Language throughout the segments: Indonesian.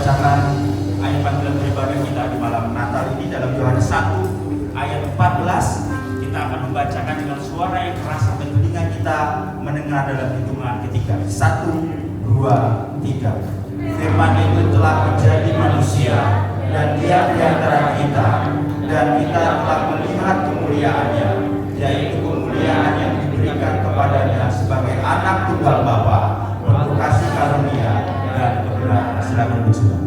membacakan ayat panggilan beribadah kita di malam Natal ini dalam Yohanes 1 ayat 14. Kita akan membacakan dengan suara yang keras sampai telinga kita mendengar dalam hitungan ketiga. 1, 2, 3. Firman itu telah menjadi manusia dan diam di antara kita, dan kita telah melihat kemuliaannya, yaitu kemuliaan yang diberikan kepadanya sebagai anak tunggal Bapa, penuh kasih karunia dan kebenaran. Silakan bersuara.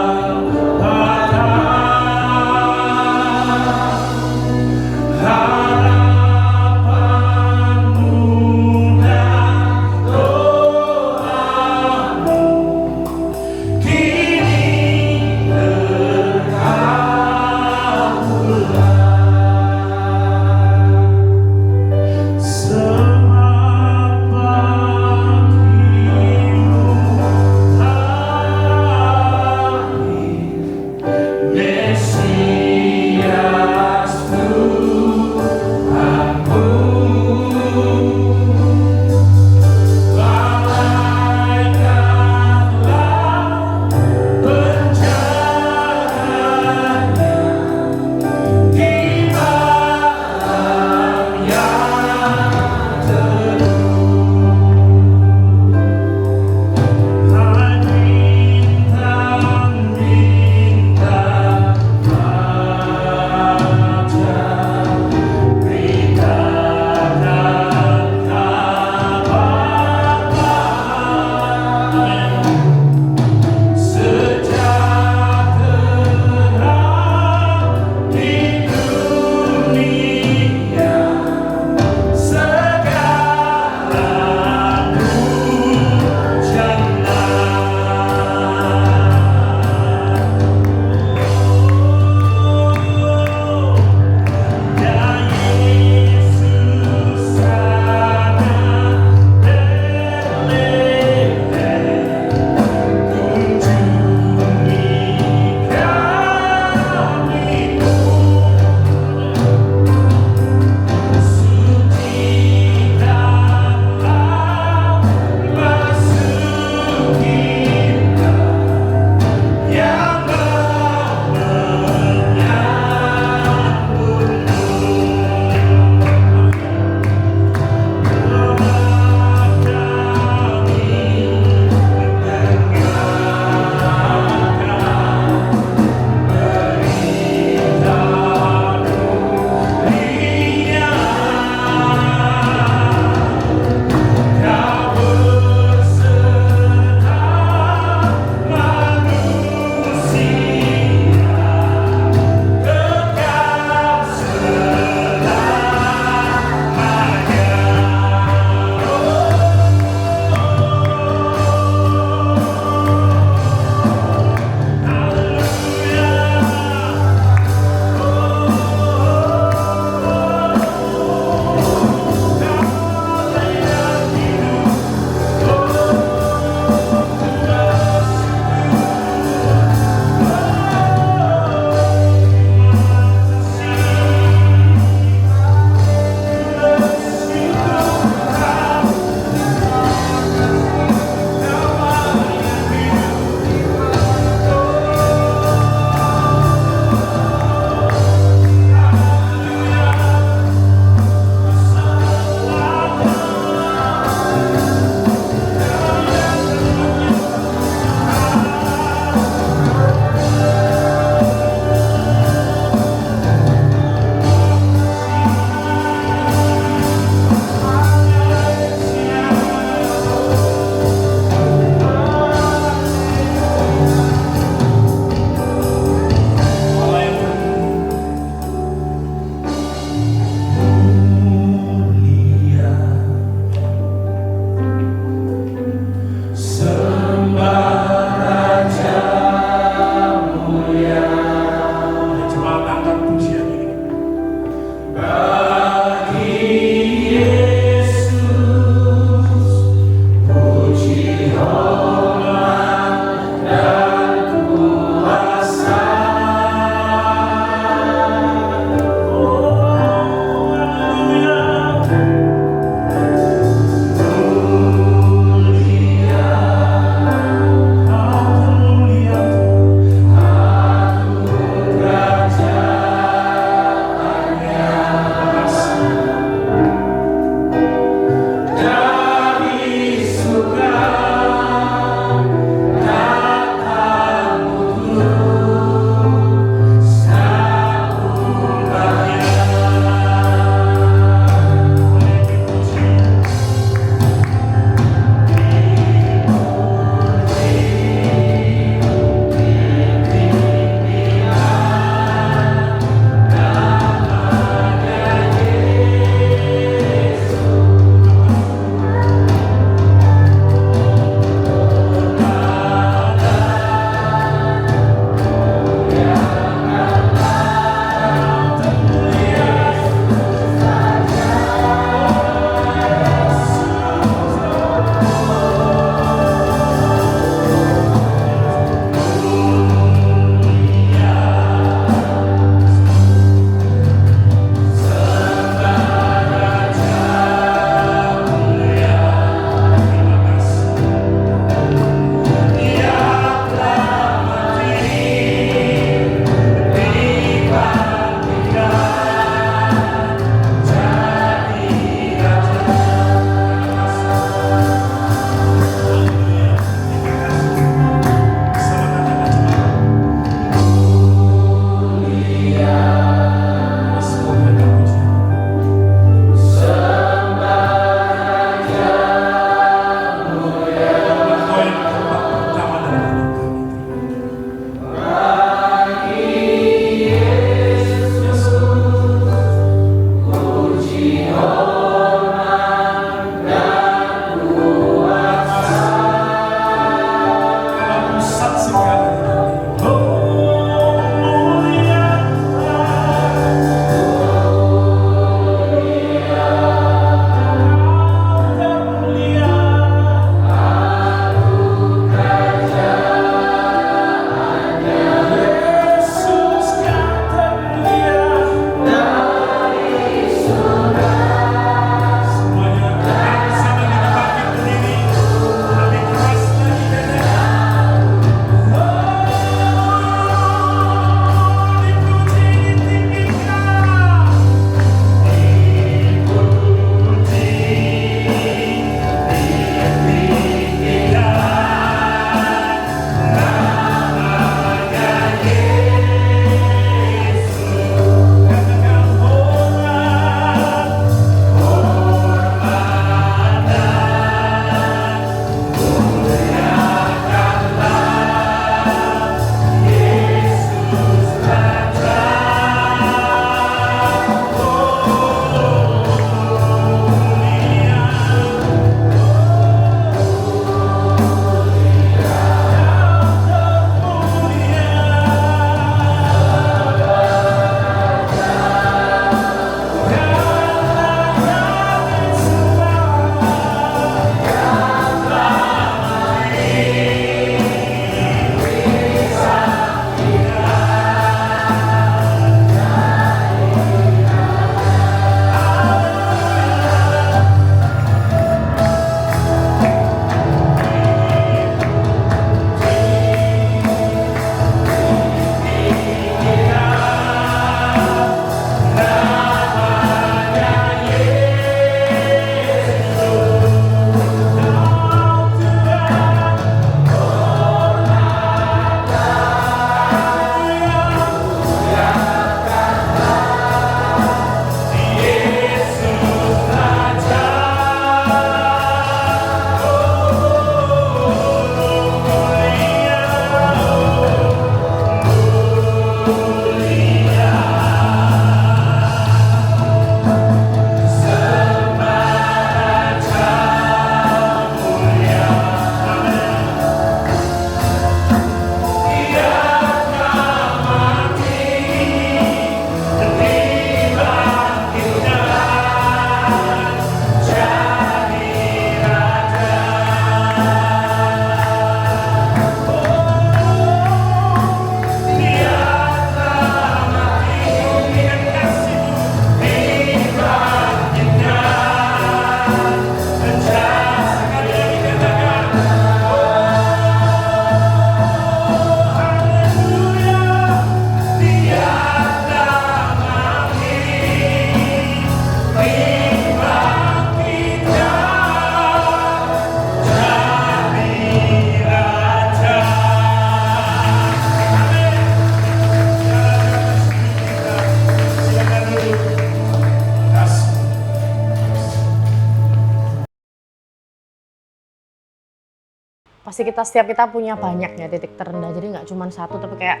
pasti setiap kita punya banyak ya titik terendah, jadi nggak cuma satu, tapi kayak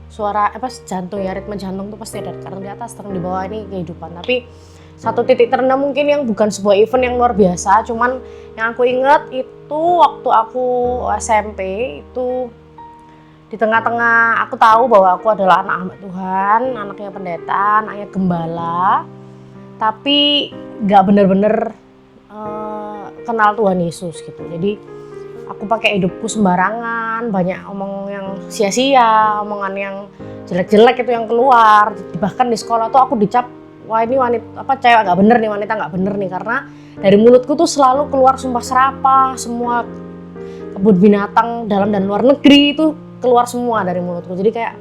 suara jantung ya, ritme jantung tuh pasti ada kadang di atas, kadang di bawah, ini kehidupan. Tapi satu titik terendah mungkin yang bukan sebuah event yang luar biasa, cuman yang aku ingat itu waktu aku SMP itu, di tengah-tengah aku tahu bahwa aku adalah anak hamba Tuhan, anaknya pendeta, anaknya gembala, tapi nggak bener-bener kenal Tuhan Yesus gitu. Jadi aku pakai hidupku sembarangan, banyak omong yang sia-sia, omongan yang jelek-jelek itu yang keluar. Bahkan di sekolah tuh aku dicap, wah ini wanita cewek nggak bener nih, wanita nggak bener nih, karena dari mulutku tuh selalu keluar sumpah serapah, semua kebun binatang dalam dan luar negeri itu keluar semua dari mulutku. Jadi kayak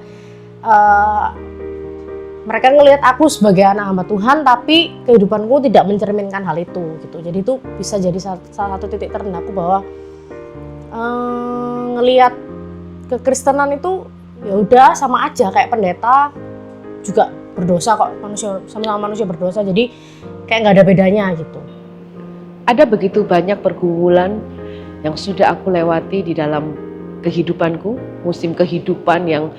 mereka ngelihat aku sebagai anak hamba Tuhan, tapi kehidupanku tidak mencerminkan hal itu gitu. Jadi itu bisa jadi salah satu titik terendahku bahwa ngelihat kekristenan itu ya udah sama aja kayak pendeta juga berdosa kok, manusia sama-sama manusia berdosa, jadi kayak nggak ada bedanya gitu. Ada begitu banyak pergumulan yang sudah aku lewati di dalam kehidupanku, musim kehidupan yang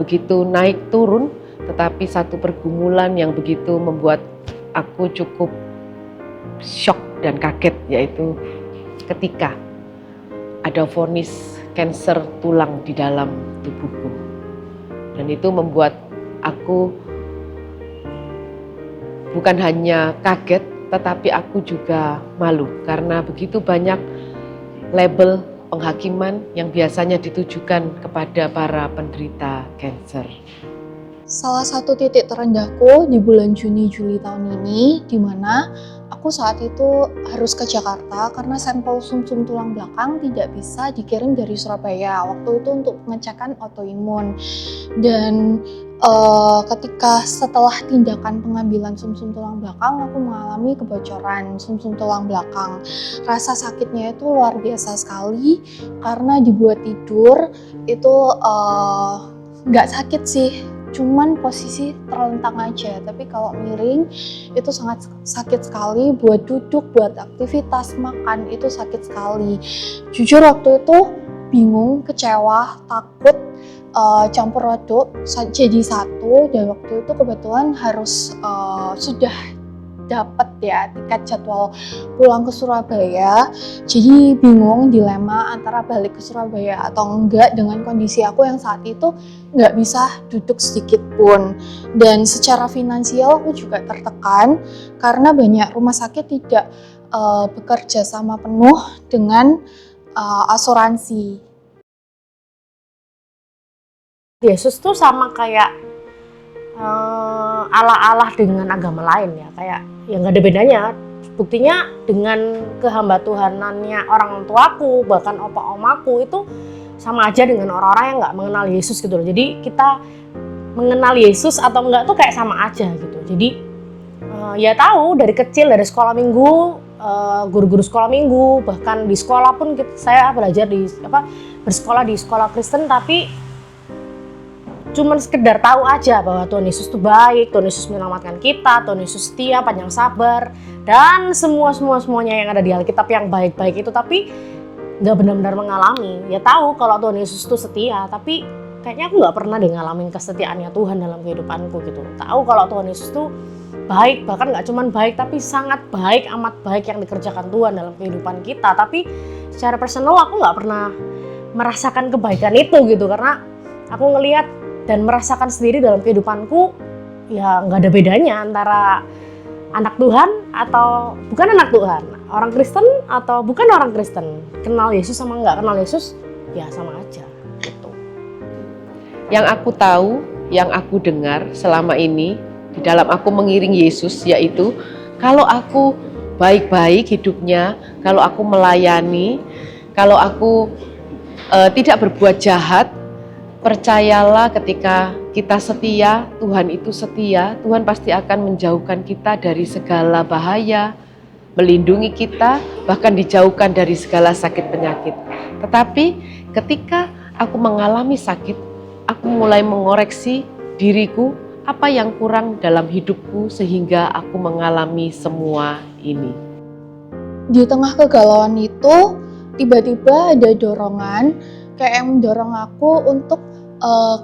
begitu naik turun, tetapi satu pergumulan yang begitu membuat aku cukup shock dan kaget, yaitu ketika ada vonis kanker tulang di dalam tubuhku. Dan itu membuat aku bukan hanya kaget, tetapi aku juga malu karena begitu banyak label penghakiman yang biasanya ditujukan kepada para penderita kanker. Salah satu titik terendahku di bulan Juni-Juli tahun ini, di mana aku saat itu harus ke Jakarta karena sampel sumsum tulang belakang tidak bisa dikirim dari Surabaya. Waktu itu untuk pengecekan autoimun. Dan ketika setelah tindakan pengambilan sumsum tulang belakang, aku mengalami kebocoran sumsum tulang belakang. Rasa sakitnya itu luar biasa sekali karena dibuat tidur itu nggak sakit sih, cuman posisi terlentang aja, tapi kalau miring itu sangat sakit sekali, buat duduk, buat aktivitas, makan itu sakit sekali. Jujur waktu itu bingung, kecewa, takut, campur aduk jadi satu, dan waktu itu kebetulan harus sudah dapat ya tiket jadwal pulang ke Surabaya, jadi bingung dilema antara balik ke Surabaya atau enggak dengan kondisi aku yang saat itu nggak bisa duduk sedikit pun, dan secara finansial aku juga tertekan karena banyak rumah sakit tidak bekerja sama penuh dengan asuransi. Yesus tuh sama kayak Allah dengan agama lain ya, kayak ya nggak ada bedanya. Buktinya dengan kehamba Tuhanannya orang tuaku, bahkan opa-omaku itu sama aja dengan orang-orang yang nggak mengenal Yesus gitu loh. Jadi kita mengenal Yesus atau enggak tuh kayak sama aja gitu. Jadi ya tahu dari kecil, dari sekolah minggu, guru-guru sekolah minggu, bahkan di sekolah pun saya belajar bersekolah di sekolah Kristen, tapi cuman sekedar tahu aja bahwa Tuhan Yesus itu baik, Tuhan Yesus menyelamatkan kita, Tuhan Yesus setia, panjang sabar, dan semuanya yang ada di Alkitab yang baik-baik itu, tapi nggak benar-benar mengalami. Ya tahu kalau Tuhan Yesus itu setia, tapi kayaknya aku nggak pernah ngalamin kesetiaannya Tuhan dalam kehidupanku gitu. Tahu kalau Tuhan Yesus itu baik, bahkan nggak cuman baik, tapi sangat baik, amat baik yang dikerjakan Tuhan dalam kehidupan kita. Tapi secara personal aku nggak pernah merasakan kebaikan itu gitu, karena aku ngelihat dan merasakan sendiri dalam kehidupanku, ya nggak ada bedanya antara anak Tuhan atau bukan anak Tuhan, orang Kristen atau bukan orang Kristen, kenal Yesus sama nggak kenal Yesus, ya sama aja gitu. Yang aku tahu, yang aku dengar selama ini di dalam aku mengiring Yesus, yaitu kalau aku baik-baik hidupnya, kalau aku melayani, kalau aku tidak berbuat jahat, percayalah ketika kita setia, Tuhan itu setia, Tuhan pasti akan menjauhkan kita dari segala bahaya, melindungi kita, bahkan dijauhkan dari segala sakit penyakit. Tetapi ketika aku mengalami sakit, aku mulai mengoreksi diriku, apa yang kurang dalam hidupku sehingga aku mengalami semua ini. di tengah kegalauan itu tiba-tiba ada dorongan kayak yang mendorong aku untuk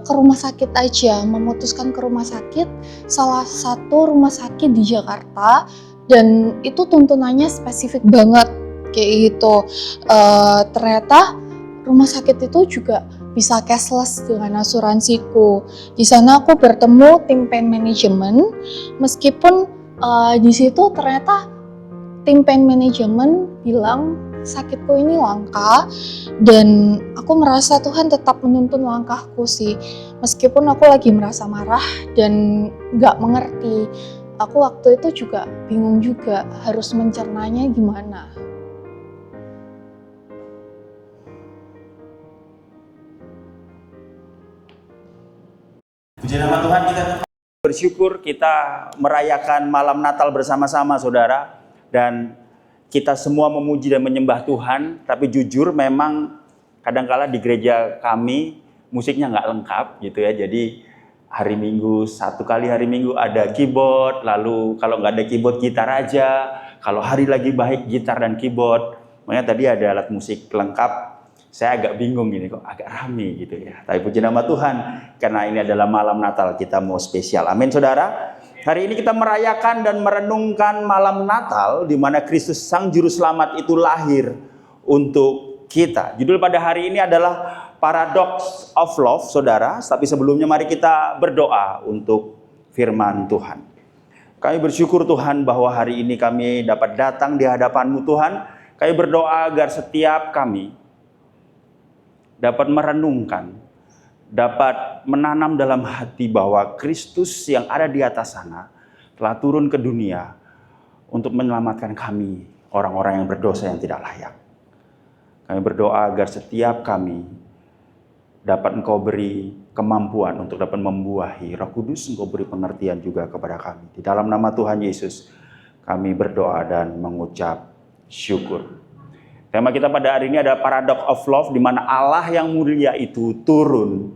ke rumah sakit aja, memutuskan ke rumah sakit, salah satu rumah sakit di Jakarta, dan itu tuntunannya spesifik banget kayak gitu. Ternyata rumah sakit itu juga bisa cashless dengan asuransiku. Di sana aku bertemu tim pain management, meskipun di situ ternyata tim pain management bilang sakitku ini langka, dan aku merasa Tuhan tetap menuntun langkahku sih, meskipun aku lagi merasa marah dan gak mengerti. Aku waktu itu juga bingung juga harus mencernanya gimana. Puji nama Tuhan, kita bersyukur kita merayakan malam Natal bersama-sama saudara. Dan kita semua memuji dan menyembah Tuhan. Tapi jujur memang kadangkala di gereja kami musiknya nggak lengkap gitu ya. Jadi hari Minggu, satu kali hari Minggu ada keyboard. Lalu kalau nggak ada keyboard, gitar aja. Kalau hari lagi baik, gitar dan keyboard. Makanya tadi ada alat musik lengkap. Saya agak bingung gini, kok agak rame gitu ya. Tapi puji nama Tuhan, karena ini adalah malam Natal, kita mau spesial. Amin saudara. Hari ini kita merayakan dan merenungkan malam Natal, di mana Kristus Sang Juru Selamat itu lahir untuk kita. Judul pada hari ini adalah Paradox of Love, saudara. Tapi sebelumnya mari kita berdoa untuk firman Tuhan. Kami bersyukur Tuhan bahwa hari ini kami dapat datang di hadapan-Mu Tuhan. Kami berdoa agar setiap kami dapat merenungkan, dapat menanam dalam hati bahwa Kristus yang ada di atas sana telah turun ke dunia untuk menyelamatkan kami, orang-orang yang berdosa yang tidak layak. Kami berdoa agar setiap kami dapat Engkau beri kemampuan untuk dapat membuahi Roh Kudus, Engkau beri pengertian juga kepada kami. Di dalam nama Tuhan Yesus kami berdoa dan mengucap syukur. Tema kita pada hari ini adalah Paradox of Love, di mana Allah yang mulia itu turun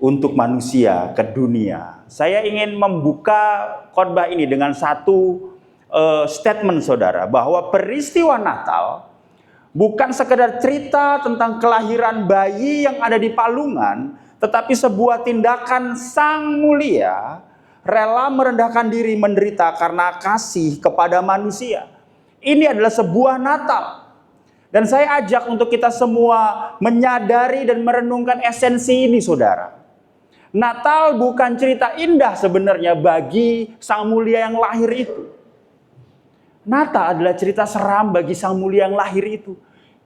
untuk manusia ke dunia. Saya ingin membuka khotbah ini dengan satu statement saudara, bahwa peristiwa Natal bukan sekedar cerita tentang kelahiran bayi yang ada di palungan, tetapi sebuah tindakan Sang Mulia rela merendahkan diri menderita karena kasih kepada manusia. Ini adalah sebuah Natal. Dan saya ajak untuk kita semua menyadari dan merenungkan esensi ini saudara. Natal bukan cerita indah sebenarnya bagi Sang Mulia yang lahir itu. Natal adalah cerita seram bagi Sang Mulia yang lahir itu.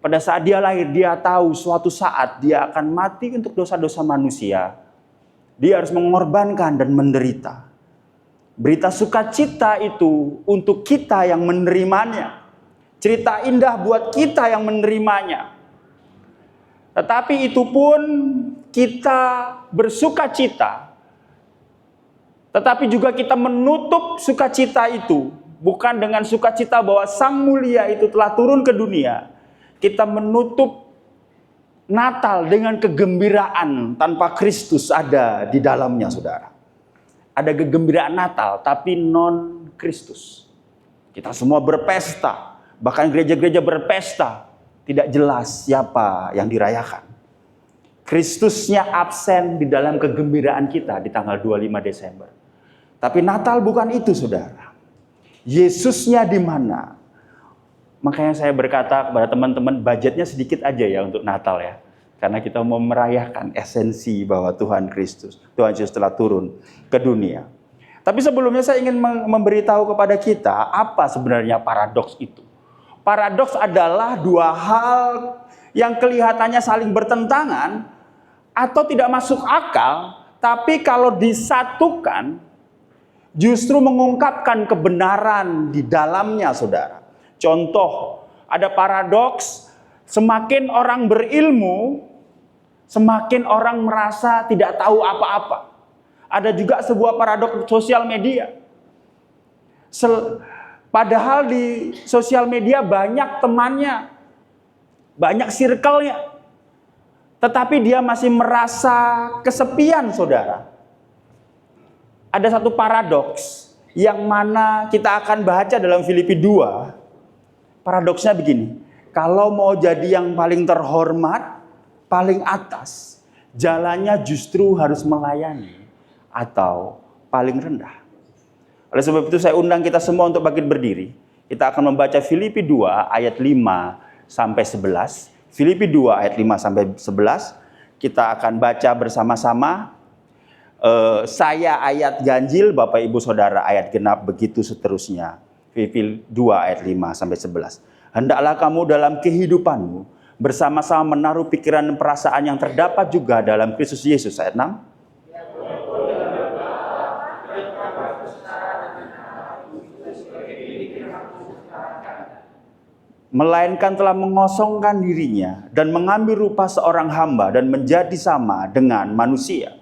Pada saat dia lahir, dia tahu suatu saat dia akan mati untuk dosa-dosa manusia. Dia harus mengorbankan dan menderita. Berita sukacita itu untuk kita yang menerimanya. Cerita indah buat kita yang menerimanya. Tetapi itu pun kita bersukacita. Tetapi juga kita menutup sukacita itu. Bukan dengan sukacita bahwa Sang Mulia itu telah turun ke dunia. Kita menutup Natal dengan kegembiraan tanpa Kristus ada di dalamnya saudara. Ada kegembiraan Natal tapi non Kristus. Kita semua berpesta. Bahkan gereja-gereja berpesta, tidak jelas siapa yang dirayakan. Kristusnya absen di dalam kegembiraan kita di tanggal 25 Desember. Tapi Natal bukan itu saudara. Yesusnya di mana? Makanya saya berkata kepada teman-teman, budgetnya sedikit aja ya untuk Natal ya. Karena kita mau merayakan esensi bahwa Tuhan Yesus telah turun ke dunia. Tapi sebelumnya saya ingin memberitahu kepada kita apa sebenarnya paradoks itu. Paradoks adalah dua hal yang kelihatannya saling bertentangan atau tidak masuk akal, tapi kalau disatukan justru mengungkapkan kebenaran di dalamnya, saudara. Contoh, ada paradoks, semakin orang berilmu, semakin orang merasa tidak tahu apa-apa. Ada juga sebuah paradoks sosial media. Padahal di sosial media banyak temannya, banyak circle-nya. Tetapi dia masih merasa kesepian, saudara. Ada satu paradoks yang mana kita akan baca dalam Filipi 2. paradoksnya begini, kalau mau jadi yang paling terhormat, paling atas, jalannya justru harus melayani atau paling rendah. Oleh sebab itu saya undang kita semua untuk bangkit berdiri. Kita akan membaca Filipi 2 ayat 5 sampai 11. Filipi 2 ayat 5 sampai 11. Kita akan baca bersama-sama. Saya ayat ganjil, Bapak Ibu Saudara ayat genap, begitu seterusnya. Filipi 2 ayat 5 sampai 11. Hendaklah kamu dalam kehidupanmu bersama-sama menaruh pikiran dan perasaan yang terdapat juga dalam Kristus Yesus. Ayat 6. Melainkan telah mengosongkan dirinya dan mengambil rupa seorang hamba dan menjadi sama dengan manusia.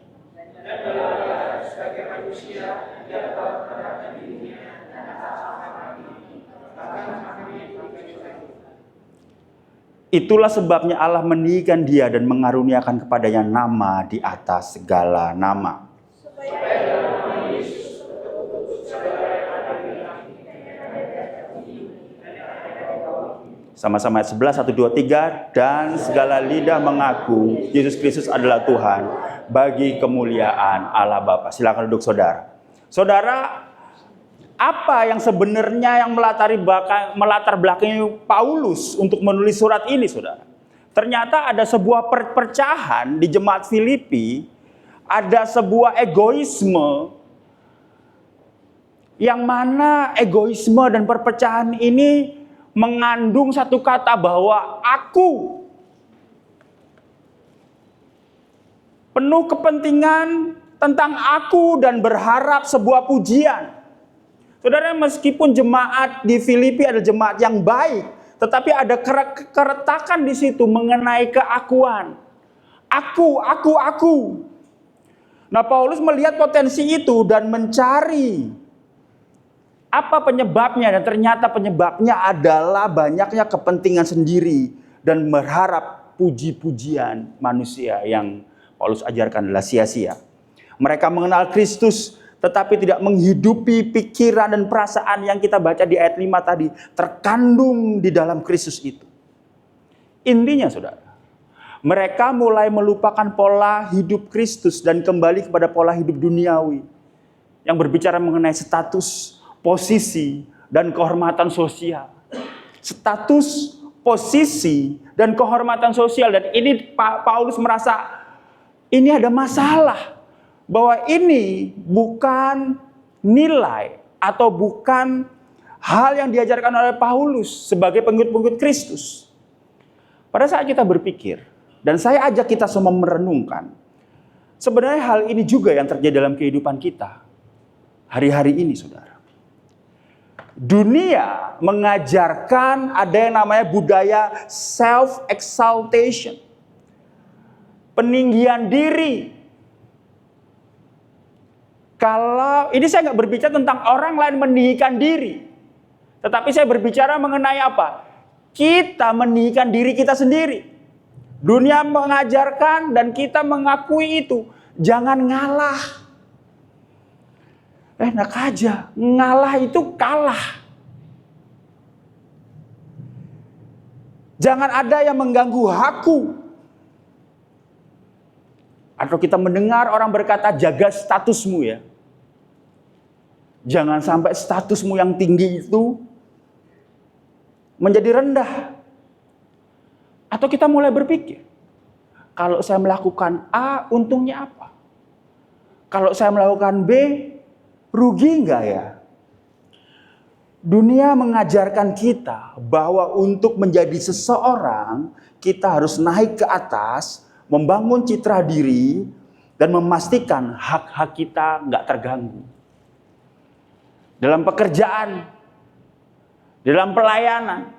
Itulah sebabnya Allah meninggikan dia dan mengaruniakan kepadanya nama di atas segala nama. Sama-sama ayat 11, 1, 2, 3. Dan segala lidah mengaku Yesus Kristus adalah Tuhan bagi kemuliaan Allah Bapa. Silakan duduk saudara. Saudara, apa yang sebenarnya yang melatar belakangi Paulus untuk menulis surat ini, saudara? Ternyata ada sebuah perpecahan di jemaat Filipi, ada sebuah egoisme, yang mana egoisme dan perpecahan ini mengandung satu kata bahwa aku. Penuh kepentingan tentang aku dan berharap sebuah pujian. Saudara, meskipun jemaat di Filipi adalah jemaat yang baik, tetapi ada keretakan di situ mengenai keakuan. Aku. Nah, Paulus melihat potensi itu dan mencari apa penyebabnya, dan ternyata penyebabnya adalah banyaknya kepentingan sendiri dan berharap puji-pujian manusia yang Paulus ajarkan adalah sia-sia. Mereka mengenal Kristus tetapi tidak menghidupi pikiran dan perasaan yang kita baca di ayat 5 tadi, terkandung di dalam Kristus itu. Intinya saudara, mereka mulai melupakan pola hidup Kristus dan kembali kepada pola hidup duniawi yang berbicara mengenai status, posisi, dan kehormatan sosial. Status, posisi, dan kehormatan sosial. Dan ini Paulus merasa ini ada masalah. Bahwa ini bukan nilai atau bukan hal yang diajarkan oleh Paulus sebagai pengikut-pengikut Kristus. Pada saat kita berpikir, dan saya ajak kita semua merenungkan, sebenarnya hal ini juga yang terjadi dalam kehidupan kita hari-hari ini, saudara. Dunia mengajarkan ada yang namanya budaya self-exaltation. Peninggian diri. Kalau ini saya nggak berbicara tentang orang lain meninggikan diri. Tetapi saya berbicara mengenai apa? Kita meninggikan diri kita sendiri. Dunia mengajarkan dan kita mengakui itu. Jangan ngalah. Enak aja, ngalah itu kalah. Jangan ada yang mengganggu aku. Atau kita mendengar orang berkata jaga statusmu ya. Jangan sampai statusmu yang tinggi itu menjadi rendah. Atau kita mulai berpikir, kalau saya melakukan A, untungnya apa? Kalau saya melakukan B, rugi enggak ya? Dunia mengajarkan kita bahwa untuk menjadi seseorang, kita harus naik ke atas, membangun citra diri, dan memastikan hak-hak kita enggak terganggu. Dalam pekerjaan, dalam pelayanan.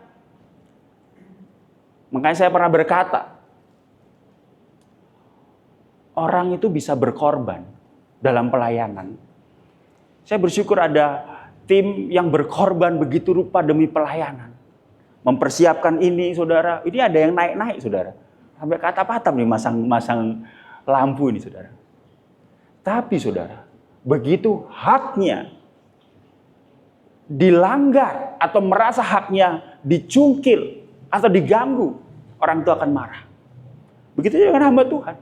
Makanya saya pernah berkata, orang itu bisa berkorban dalam pelayanan. Saya bersyukur ada tim yang berkorban begitu rupa demi pelayanan. Mempersiapkan ini, saudara. Ini ada yang naik-naik, saudara. Sampai ke atap-atap nih masang lampu ini, saudara. Tapi, saudara, begitu haknya dilanggar atau merasa haknya dicungkil atau diganggu, orang itu akan marah. Begitu juga dengan hamba Tuhan.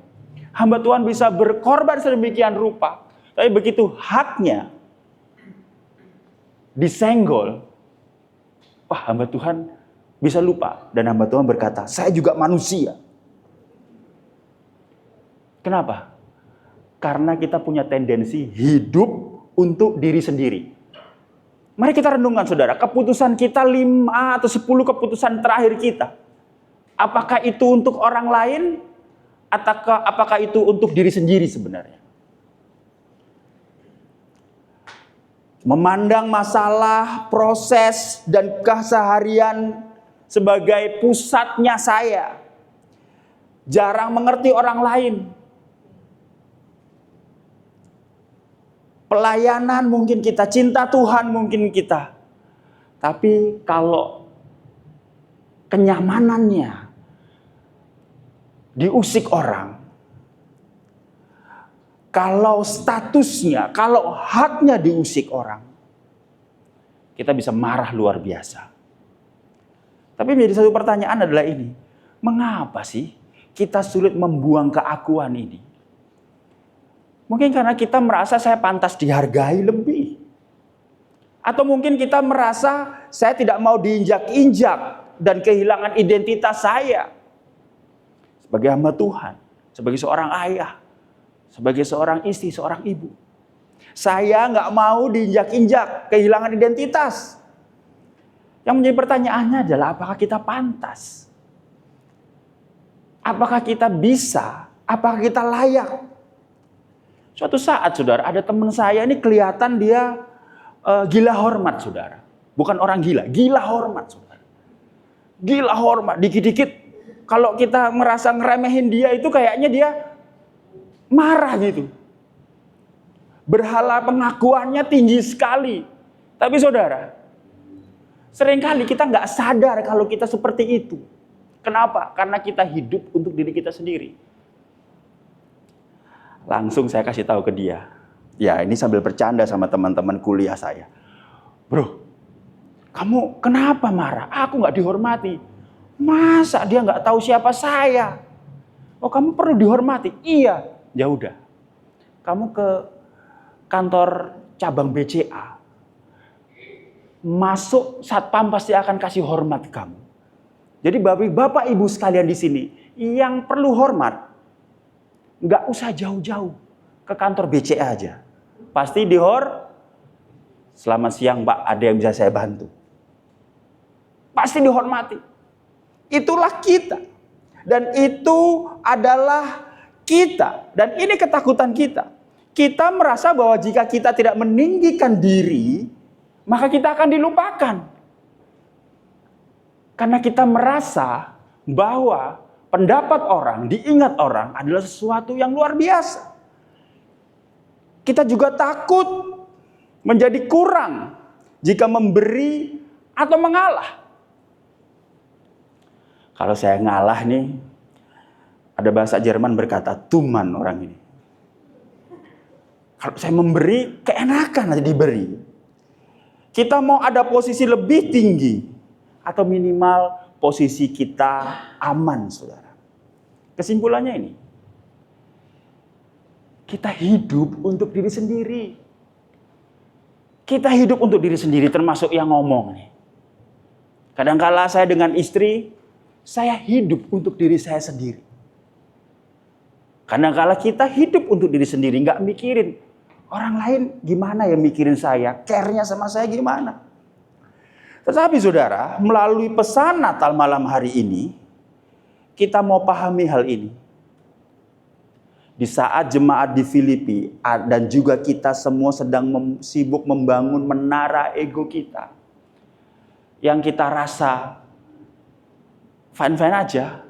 Hamba Tuhan bisa berkorban sedemikian rupa, tapi begitu haknya disenggol, wah, hamba Tuhan bisa lupa. Dan hamba Tuhan berkata, saya juga manusia. Kenapa? Karena kita punya tendensi hidup untuk diri sendiri. Mari kita renungkan saudara, keputusan kita 5 atau 10 keputusan terakhir kita. Apakah itu untuk orang lain? Ataukah apakah itu untuk diri sendiri sebenarnya? Memandang masalah, proses, dan keseharian sebagai pusatnya saya. Jarang mengerti orang lain. Pelayanan mungkin kita, cinta Tuhan mungkin kita. Tapi kalau kenyamanannya diusik orang, kalau statusnya, kalau haknya diusik orang, kita bisa marah luar biasa. Tapi menjadi satu pertanyaan adalah ini, mengapa sih kita sulit membuang keakuan ini? Mungkin karena kita merasa saya pantas dihargai lebih. Atau mungkin kita merasa saya tidak mau diinjak-injak dan kehilangan identitas saya. Sebagai hamba Tuhan, sebagai seorang ayah, sebagai seorang istri, seorang ibu. Saya nggak mau diinjak-injak, kehilangan identitas. Yang menjadi pertanyaannya adalah apakah kita pantas? Apakah kita bisa? Apakah kita layak? Suatu saat saudara, ada teman saya ini kelihatan dia gila hormat saudara. Bukan orang gila, gila hormat saudara. Gila hormat, dikit-dikit kalau kita merasa ngeremehin dia itu kayaknya dia marah gitu. Berhala pengakuannya tinggi sekali. Tapi saudara, seringkali kita nggak sadar kalau kita seperti itu. Kenapa? Karena kita hidup untuk diri kita sendiri. Langsung saya kasih tahu ke dia. Ya, ini sambil bercanda sama teman-teman kuliah saya. Bro, kamu kenapa marah? Aku nggak dihormati. Masa dia nggak tahu siapa saya? Oh, kamu perlu dihormati. Iya. Ya udah. Kamu ke kantor cabang BCA. Masuk, satpam pasti akan kasih hormat kamu. Jadi bapak ibu sekalian di sini yang perlu hormat, nggak usah jauh-jauh ke kantor BCA aja. Pasti selamat siang Pak, ada yang bisa saya bantu. Pasti dihormati. Itulah kita. Dan itu adalah kita. Dan ini ketakutan kita. Kita merasa bahwa jika kita tidak meninggikan diri, maka kita akan dilupakan. Karena kita merasa bahwa pendapat orang, diingat orang adalah sesuatu yang luar biasa. Kita juga takut menjadi kurang jika memberi atau mengalah. Kalau saya ngalah nih, ada bahasa Jerman berkata, tuman orang ini. Kalau saya memberi, keenakan aja diberi. Kita mau ada posisi lebih tinggi, atau minimal posisi kita aman, saudara. Kesimpulannya ini, kita hidup untuk diri sendiri. Kita hidup untuk diri sendiri, termasuk yang ngomong nih. Kadangkala saya dengan istri, saya hidup untuk diri saya sendiri. Kadangkala kita hidup untuk diri sendiri, nggak mikirin orang lain gimana ya mikirin saya, care-nya sama saya gimana. Tetapi saudara, melalui pesan Natal malam hari ini, kita mau pahami hal ini. Di saat jemaat di Filipi dan juga kita semua sedang sibuk membangun menara ego kita. Yang kita rasa fine-fine aja,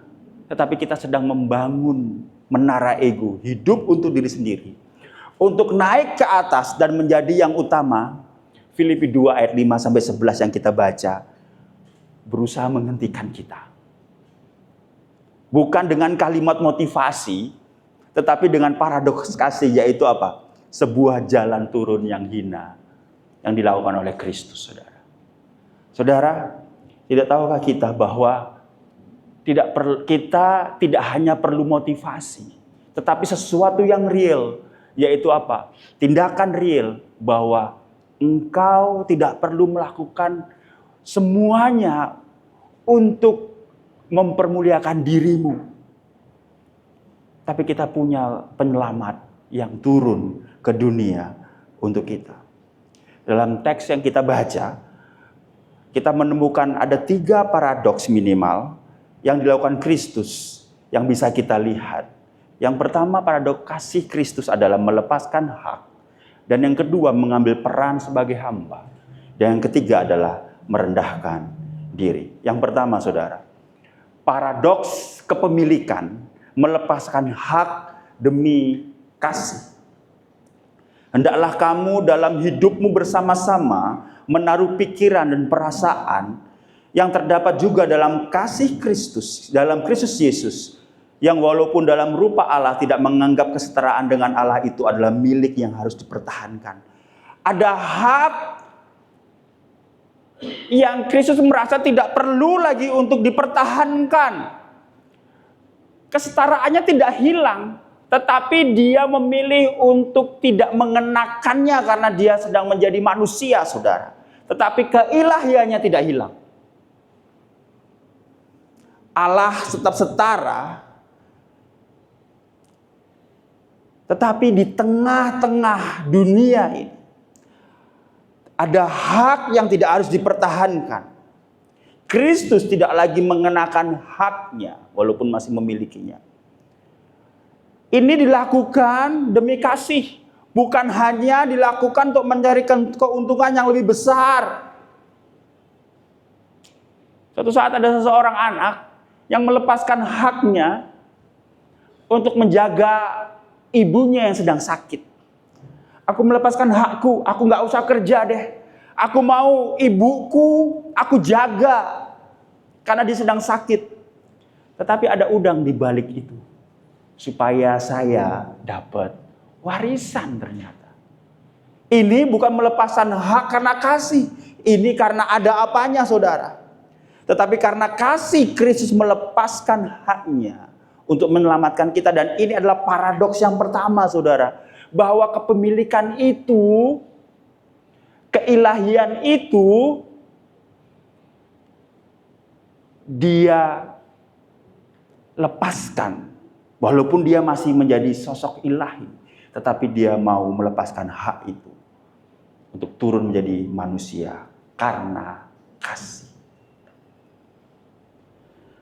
tetapi kita sedang membangun menara ego, hidup untuk diri sendiri. Untuk naik ke atas dan menjadi yang utama, Filipi 2 ayat 5-11 yang kita baca, berusaha menghentikan kita. Bukan dengan kalimat motivasi, tetapi dengan paradoks kasih, yaitu apa? Sebuah jalan turun yang hina. yang dilakukan oleh Kristus, saudara. Saudara, tidak tahukah kita bahwa kita tidak hanya perlu motivasi, tetapi sesuatu yang real, yaitu apa? Tindakan real bahwa engkau tidak perlu melakukan semuanya untuk mempermuliakan dirimu. Tapi kita punya penyelamat yang turun ke dunia untuk kita. Dalam teks yang kita baca, kita menemukan ada 3 paradoks minimal yang dilakukan Kristus yang bisa kita lihat. Yang pertama, paradoks kasih Kristus adalah melepaskan hak. Dan yang kedua, mengambil peran sebagai hamba. Dan yang ketiga adalah merendahkan diri. Yang pertama, saudara, paradoks kepemilikan, melepaskan hak demi kasih. Hendaklah kamu dalam hidupmu bersama-sama menaruh pikiran dan perasaan yang terdapat juga dalam kasih Kristus, dalam Kristus Yesus, yang walaupun dalam rupa Allah tidak menganggap kesetaraan dengan Allah itu adalah milik yang harus dipertahankan. Ada hak yang Kristus merasa tidak perlu lagi untuk dipertahankan. Kesetaraannya tidak hilang, tetapi dia memilih untuk tidak mengenakannya karena dia sedang menjadi manusia, saudara. Tetapi keilahiannya tidak hilang. Allah tetap setara, tetapi di tengah-tengah dunia ini ada hak yang tidak harus dipertahankan. Kristus tidak lagi mengenakan haknya walaupun masih memilikinya. Ini dilakukan demi kasih, bukan hanya dilakukan untuk mencari keuntungan yang lebih besar. Suatu saat ada seseorang anak yang melepaskan haknya untuk menjaga ibunya yang sedang sakit. Aku melepaskan hakku, aku nggak usah kerja deh. Aku mau ibuku, aku jaga karena dia sedang sakit. Tetapi ada udang di balik itu, supaya saya dapat warisan ternyata. Ini bukan melepaskan hak karena kasih, ini karena ada apanya, saudara. Tetapi karena kasih, Kristus melepaskan haknya untuk menyelamatkan kita. Dan ini adalah paradoks yang pertama, saudara. Bahwa kepemilikan itu, keilahian itu, dia lepaskan. Walaupun dia masih menjadi sosok ilahi, tetapi dia mau melepaskan hak itu untuk turun menjadi manusia karena kasih.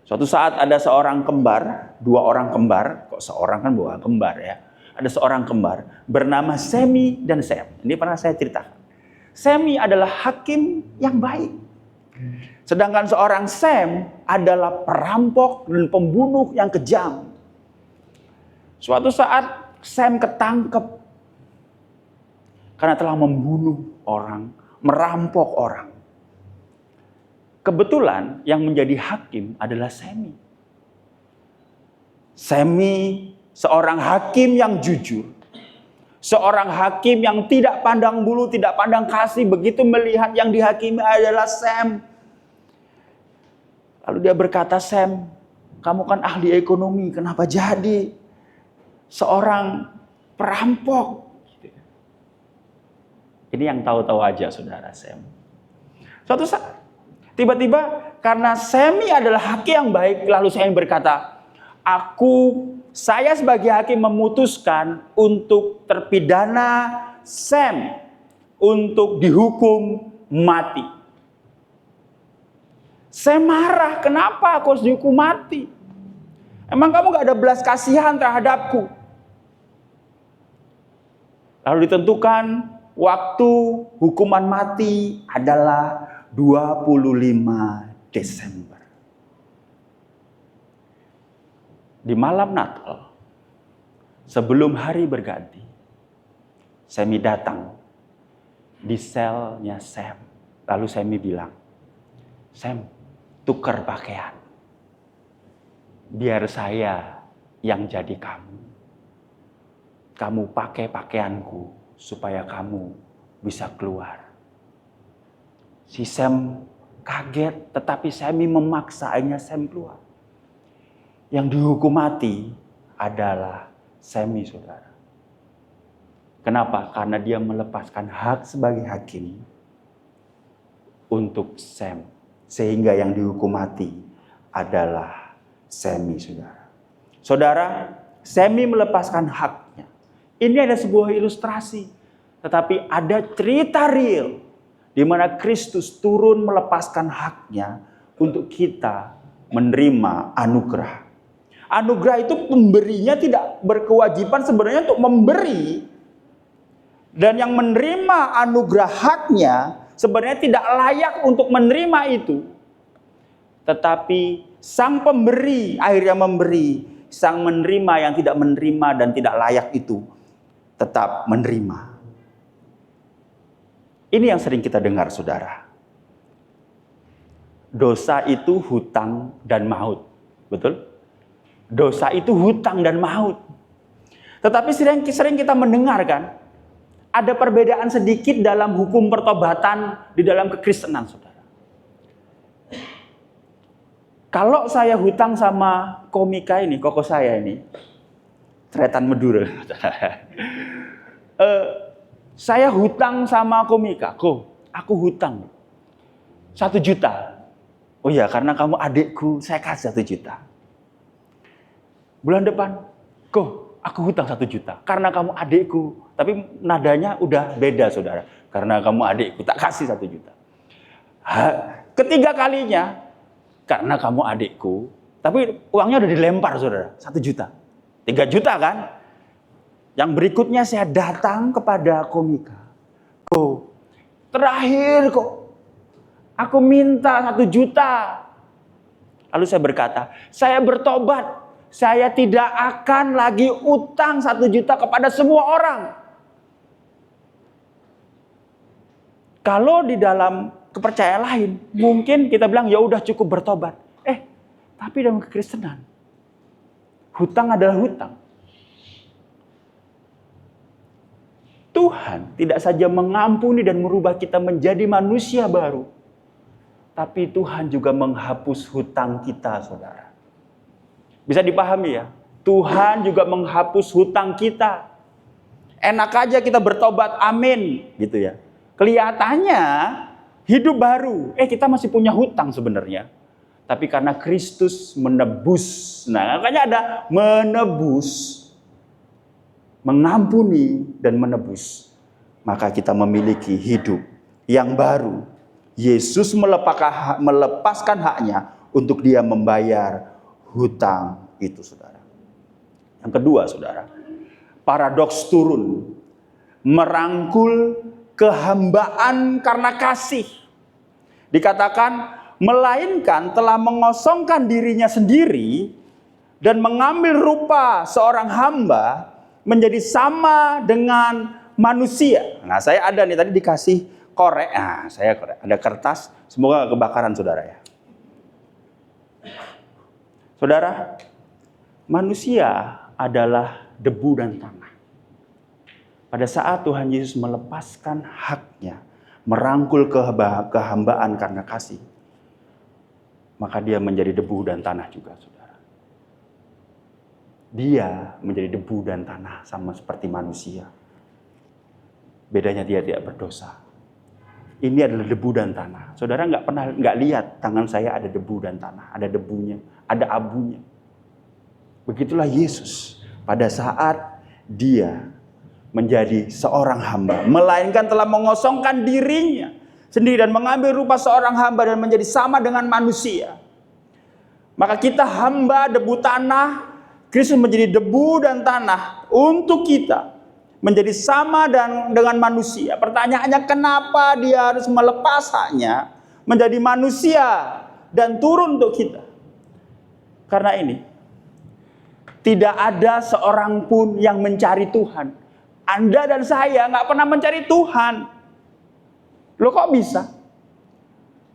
Suatu saat ada seorang kembar, 2 orang kembar, kok seorang kan bukan kembar ya. Ada seorang kembar bernama Semi dan Sem. Ini pernah saya ceritakan. Semi adalah hakim yang baik. Sedangkan seorang Sem adalah perampok dan pembunuh yang kejam. Suatu saat Sem ketangkep karena telah membunuh orang, merampok orang. Kebetulan yang menjadi hakim adalah Semi. Semi seorang hakim yang jujur. Seorang hakim yang tidak pandang bulu, tidak pandang kasih. Begitu melihat yang dihakimi adalah Sem. Lalu dia berkata, Sem, kamu kan ahli ekonomi, kenapa jadi seorang perampok? Ini yang tahu-tahu aja, saudara Sem. Suatu saat, tiba-tiba karena Semi adalah hakim yang baik, lalu Semi berkata, saya sebagai hakim memutuskan untuk terpidana Sem untuk dihukum mati. Sem marah, kenapa aku harus dihukum mati? Emang kamu gak ada belas kasihan terhadapku? Lalu ditentukan waktu hukuman mati adalah 25 Desember. Di malam Natal, sebelum hari berganti, Semi datang di selnya Sem. Lalu Semi bilang, Sem, tukar pakaian. Biar saya yang jadi kamu. Kamu pakai pakaianku supaya kamu bisa keluar Si Sam kaget, tetapi Sammy memaksa, akhirnya Sam keluar. Yang dihukum mati adalah Sammy, saudara. Kenapa? Karena dia melepaskan hak sebagai hakim untuk Sam. Sehingga yang dihukum mati adalah Sammy, saudara. Saudara, Sammy melepaskan haknya. Ini ada sebuah ilustrasi. Tetapi ada cerita real di mana Kristus turun melepaskan haknya untuk kita menerima anugerah. Anugerah itu pemberinya tidak berkewajiban sebenarnya untuk memberi. Dan yang menerima anugerah haknya sebenarnya tidak layak untuk menerima itu. Tetapi sang pemberi akhirnya memberi. Sang menerima yang tidak menerima dan tidak layak itu tetap menerima. Ini yang sering kita dengar, saudara. Dosa itu hutang dan maut. Betul? Dosa itu hutang dan maut. Tetapi sering kita mendengarkan ada perbedaan sedikit dalam hukum pertobatan di dalam kekristenan, saudara. Kalau saya hutang sama komika ini, koko saya ini, Tretan Medura. Saya hutang sama komika, aku hutang 1 juta. Oh iya, karena kamu adikku, saya kasih 1 juta. Bulan depan, aku hutang 1 juta. Karena kamu adikku. Tapi nadanya udah beda, saudara. Karena kamu adikku, tak kasih 1 juta. Ketiga kalinya, karena kamu adikku. Tapi uangnya udah dilempar, saudara. 1 juta. 3 juta kan? Yang berikutnya saya datang kepada komika. Terakhir aku minta 1 juta. Lalu saya berkata, saya bertobat. Saya tidak akan lagi utang 1 juta kepada semua orang. Kalau di dalam kepercayaan lain, mungkin kita bilang ya udah cukup bertobat. Tapi dalam kekristenan, hutang adalah hutang. Tuhan tidak saja mengampuni dan merubah kita menjadi manusia baru. Tapi Tuhan juga menghapus hutang kita, saudara. Bisa dipahami ya? Tuhan juga menghapus hutang kita. Enak aja kita bertobat, amin. Gitu ya. Kelihatannya hidup baru. Kita masih punya hutang sebenarnya. Tapi karena Kristus menebus. Nah, makanya ada menebus. Mengampuni dan menebus, maka kita memiliki hidup yang baru. Yesus melepaskan haknya untuk dia membayar hutang itu, saudara. Yang kedua, saudara, paradoks turun, merangkul kehambaan karena kasih. Dikatakan, melainkan telah mengosongkan dirinya sendiri dan mengambil rupa seorang hamba, menjadi sama dengan manusia. Nah, saya ada nih tadi dikasih korek. Nah, saya korek. Ada kertas. Semoga kebakaran, saudara ya. Saudara, manusia adalah debu dan tanah. Pada saat Tuhan Yesus melepaskan haknya, merangkul kehambaan karena kasih, maka dia menjadi debu dan tanah juga, saudara. Dia menjadi debu dan tanah sama seperti manusia. Bedanya dia tidak berdosa. Ini adalah debu dan tanah. Saudara nggak lihat tangan saya ada debu dan tanah, ada debunya, ada abunya. Begitulah Yesus pada saat dia menjadi seorang hamba, melainkan telah mengosongkan dirinya sendiri dan mengambil rupa seorang hamba dan menjadi sama dengan manusia. Maka kita hamba debu tanah, Kristus menjadi debu dan tanah untuk kita menjadi sama dengan manusia. Pertanyaannya, kenapa dia harus melepas haknya menjadi manusia dan turun untuk kita? Karena ini, tidak ada seorang pun yang mencari Tuhan. Anda dan saya nggak pernah mencari Tuhan. Loh, kok bisa?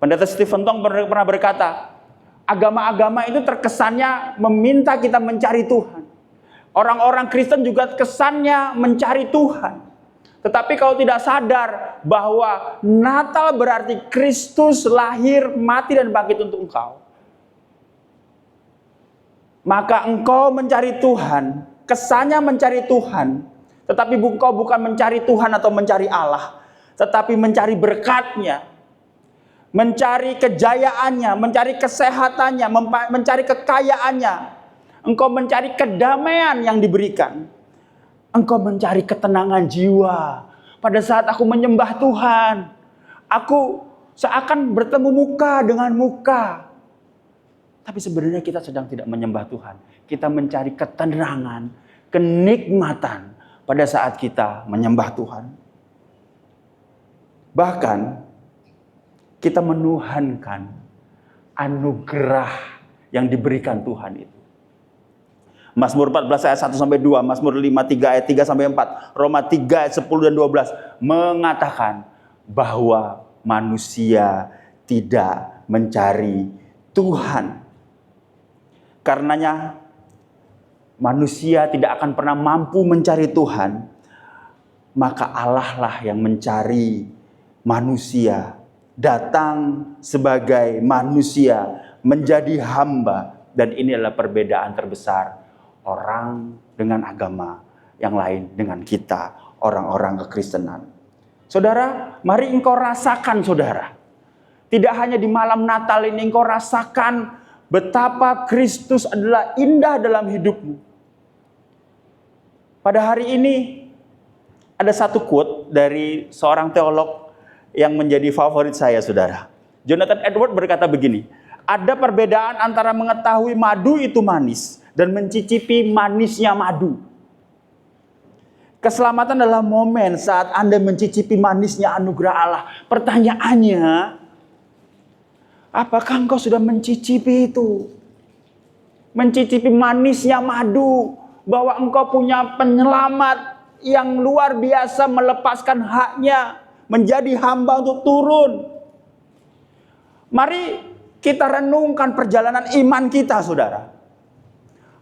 Pendeta Stephen Tong pernah berkata, agama-agama itu terkesannya meminta kita mencari Tuhan. Orang-orang Kristen juga kesannya mencari Tuhan. Tetapi kalau tidak sadar bahwa Natal berarti Kristus lahir, mati, dan bangkit untuk engkau, maka engkau mencari Tuhan, kesannya mencari Tuhan, tetapi engkau bukan mencari Tuhan atau mencari Allah, tetapi mencari berkat-Nya, mencari kejayaannya, mencari kesehatannya, mencari kekayaannya. Engkau mencari kedamaian yang diberikan. Engkau mencari ketenangan jiwa. Pada saat aku menyembah Tuhan, aku seakan bertemu muka dengan muka. Tapi sebenarnya kita sedang tidak menyembah Tuhan. Kita mencari ketenangan, kenikmatan pada saat kita menyembah Tuhan. Bahkan kita menuhankan anugerah yang diberikan Tuhan itu. Mazmur 14 ayat 1 sampai 2, Mazmur 53 ayat 3 sampai 4, Roma 3 ayat 10 dan 12 mengatakan bahwa manusia tidak mencari Tuhan. Karenanya manusia tidak akan pernah mampu mencari Tuhan, maka Allah lah yang mencari manusia, datang sebagai manusia, menjadi hamba. Dan ini adalah perbedaan terbesar orang dengan agama yang lain dengan kita, orang-orang kekristenan. Saudara, mari engkau rasakan, saudara. Tidak hanya di malam Natal ini engkau rasakan betapa Kristus adalah indah dalam hidupmu. Pada hari ini ada satu quote dari seorang teolog yang menjadi favorit saya, saudara. Jonathan Edwards berkata begini, ada perbedaan antara mengetahui madu itu manis dan mencicipi manisnya madu. Keselamatan adalah momen saat Anda mencicipi manisnya anugerah Allah. Pertanyaannya, apakah engkau sudah mencicipi itu? Mencicipi manisnya madu, bahwa engkau punya penyelamat yang luar biasa melepaskan haknya, menjadi hamba untuk turun. Mari kita renungkan perjalanan iman kita, saudara.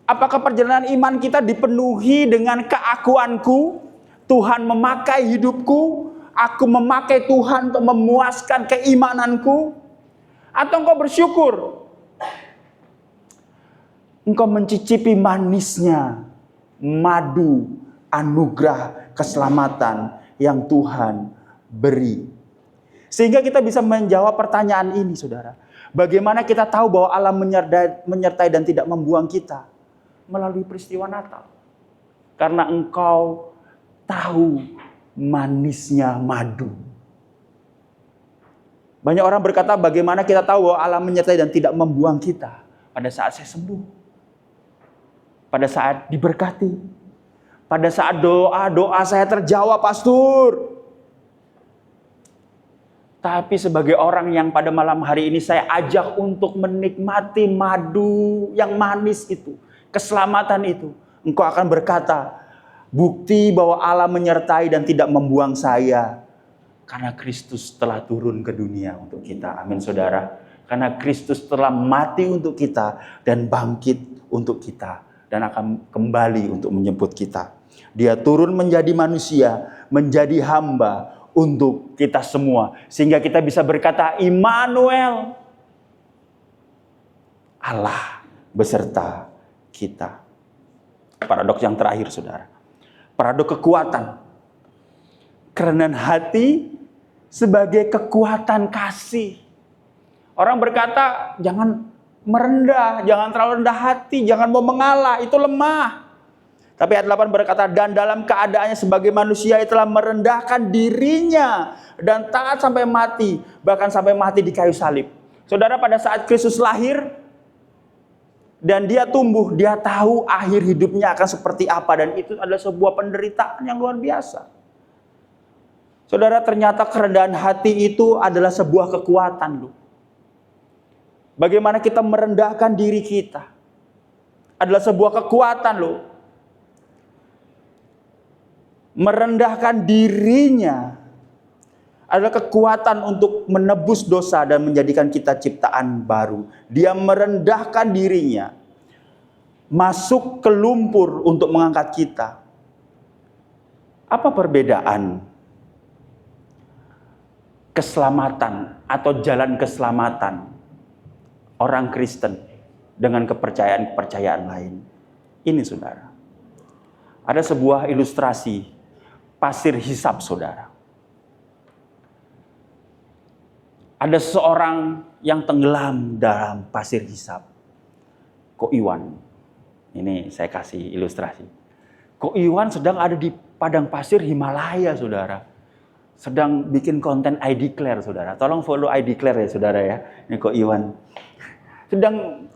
Apakah perjalanan iman kita dipenuhi dengan keakuanku, Tuhan memakai hidupku, aku memakai Tuhan untuk memuaskan keimananku? Atau engkau bersyukur? Engkau mencicipi manisnya madu, anugerah, keselamatan yang Tuhan beri. Sehingga kita bisa menjawab pertanyaan ini, saudara. Bagaimana kita tahu bahwa Allah menyertai dan tidak membuang kita? Melalui peristiwa Natal. Karena engkau tahu manisnya madu. Banyak orang berkata, bagaimana kita tahu bahwa Allah menyertai dan tidak membuang kita? Pada saat saya sembuh. Pada saat diberkati. Pada saat doa saya terjawab, pastor. Tapi sebagai orang yang pada malam hari ini saya ajak untuk menikmati madu yang manis itu. Keselamatan itu. Engkau akan berkata, bukti bahwa Allah menyertai dan tidak membuang saya. Karena Kristus telah turun ke dunia untuk kita. Amin, saudara. Karena Kristus telah mati untuk kita dan bangkit untuk kita. Dan akan kembali untuk menjemput kita. Dia turun menjadi manusia, menjadi hamba untuk kita semua. Sehingga kita bisa berkata, Immanuel, Allah beserta kita. Paradoks yang terakhir, saudara. Paradoks kekuatan. Kerendahan hati sebagai kekuatan kasih. Orang berkata, jangan merendah, jangan terlalu rendah hati, jangan mau mengalah, itu lemah. Tapi ayat 8 berkata, dan dalam keadaannya sebagai manusia ia telah merendahkan dirinya dan taat sampai mati, bahkan sampai mati di kayu salib. Saudara, pada saat Kristus lahir dan dia tumbuh, dia tahu akhir hidupnya akan seperti apa, dan itu adalah sebuah penderitaan yang luar biasa. Saudara, ternyata kerendahan hati itu adalah sebuah kekuatan loh. Bagaimana kita merendahkan diri kita adalah sebuah kekuatan loh. Merendahkan dirinya adalah kekuatan untuk menebus dosa dan menjadikan kita ciptaan baru. Dia merendahkan dirinya, masuk ke lumpur untuk mengangkat kita. Apa perbedaan keselamatan atau jalan keselamatan orang Kristen dengan kepercayaan-kepercayaan lain. Ini saudara, ada sebuah ilustrasi pasir hisap saudara. Ada seorang yang tenggelam dalam pasir hisap. Ko Iwan, ini saya kasih ilustrasi. Ko Iwan sedang ada di padang pasir Himalaya saudara. Sedang bikin konten I Declare saudara. Tolong follow I Declare ya saudara ya. Ini Ko Iwan. Sedang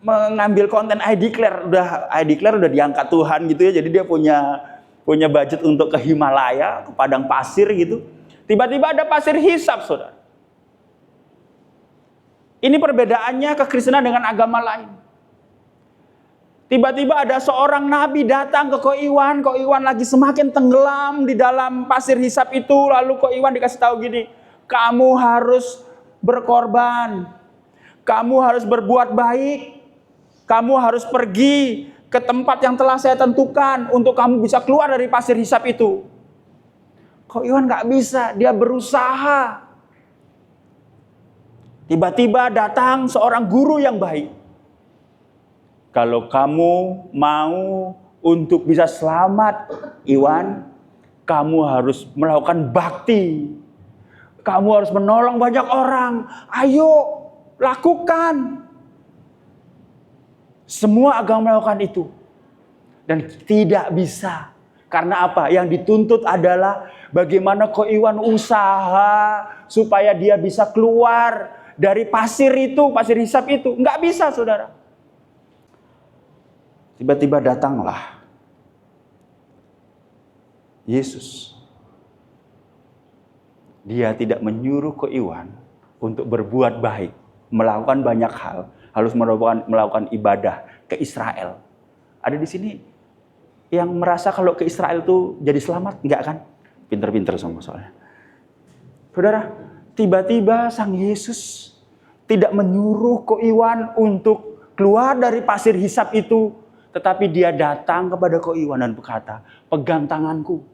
mengambil konten I Declare. I Declare udah diangkat Tuhan gitu ya. Jadi dia punya budget untuk ke Himalaya, ke padang pasir gitu. Tiba-tiba ada pasir hisap saudara. Ini perbedaannya kekristenan dengan agama lain. Tiba-tiba ada seorang nabi datang ke Ko Iwan. Ko Iwan lagi semakin tenggelam di dalam pasir hisap itu. Lalu Ko Iwan dikasih tahu gini, kamu harus berkorban. Kamu harus berbuat baik. Kamu harus pergi ke tempat yang telah saya tentukan untuk kamu bisa keluar dari pasir hisap itu. Ko Iwan gak bisa, dia berusaha. Tiba-tiba datang seorang guru yang baik. Kalau kamu mau untuk bisa selamat, Iwan, kamu harus melakukan bakti. Kamu harus menolong banyak orang. Ayo, lakukan. Semua agama melakukan itu. Dan tidak bisa. Karena apa? Yang dituntut adalah bagaimana Ko Iwan usaha supaya dia bisa keluar dari pasir itu, pasir hisap itu. Nggak bisa, saudara. Tiba-tiba datanglah Yesus. Dia tidak menyuruh Ko Iwan untuk berbuat baik, melakukan banyak hal, harus melakukan ibadah ke Israel. Ada di sini yang merasa kalau ke Israel itu jadi selamat, enggak kan? Pinter-pinter semua soalnya. Saudara, tiba-tiba Sang Yesus tidak menyuruh Ko Iwan untuk keluar dari pasir hisap itu, tetapi dia datang kepada Ko Iwan dan berkata, pegang tanganku.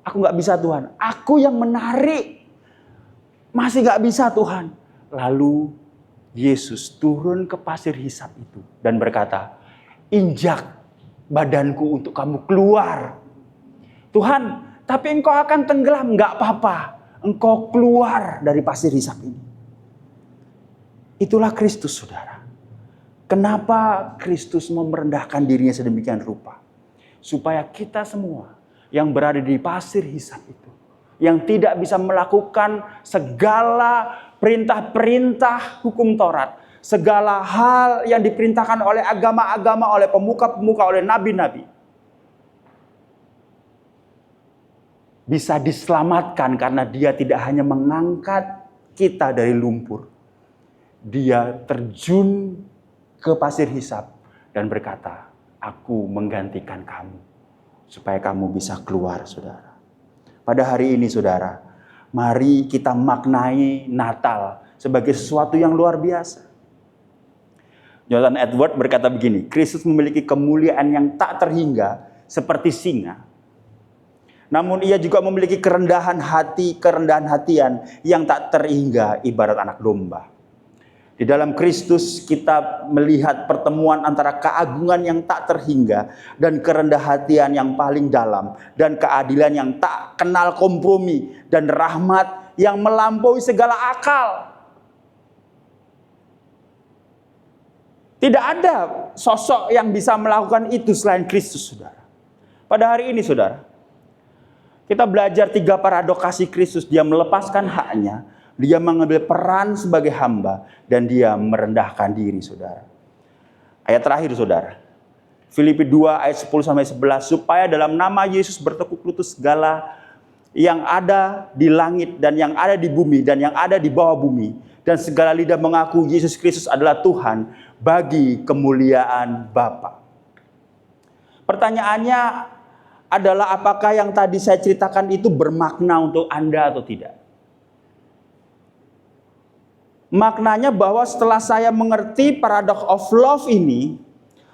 Aku gak bisa Tuhan. Aku yang menarik. Masih gak bisa Tuhan. Lalu Yesus turun ke pasir hisap itu. Dan berkata, injak badanku untuk kamu keluar. Tuhan, tapi engkau akan tenggelam. Gak apa-apa. Engkau keluar dari pasir hisap ini. Itulah Kristus saudara. Kenapa Kristus mau merendahkan dirinya sedemikian rupa? Supaya kita semua yang berada di pasir hisap itu, yang tidak bisa melakukan segala perintah-perintah hukum Taurat, segala hal yang diperintahkan oleh agama-agama, oleh pemuka-pemuka, oleh nabi-nabi, bisa diselamatkan karena dia tidak hanya mengangkat kita dari lumpur. Dia terjun ke pasir hisap dan berkata, aku menggantikan kamu supaya kamu bisa keluar saudara. Pada hari ini saudara, mari kita maknai Natal sebagai sesuatu yang luar biasa. Jonathan Edwards berkata begini, Kristus memiliki kemuliaan yang tak terhingga seperti singa. Namun ia juga memiliki kerendahan hatian yang tak terhingga ibarat anak domba. Di dalam Kristus kita melihat pertemuan antara keagungan yang tak terhingga dan kerendahan hatian yang paling dalam dan keadilan yang tak kenal kompromi dan rahmat yang melampaui segala akal. Tidak ada sosok yang bisa melakukan itu selain Kristus, saudara. Pada hari ini, saudara, kita belajar 3 paradoks kasih Kristus. Dia melepaskan haknya. Dia mengambil peran sebagai hamba dan dia merendahkan diri, saudara. Ayat terakhir, saudara. Filipi 2 ayat 10-11. Supaya dalam nama Yesus bertekuk lutut segala yang ada di langit dan yang ada di bumi dan yang ada di bawah bumi. Dan segala lidah mengaku Yesus Kristus adalah Tuhan bagi kemuliaan Bapa. Pertanyaannya adalah apakah yang tadi saya ceritakan itu bermakna untuk Anda atau tidak? Maknanya bahwa setelah saya mengerti paradox of love ini,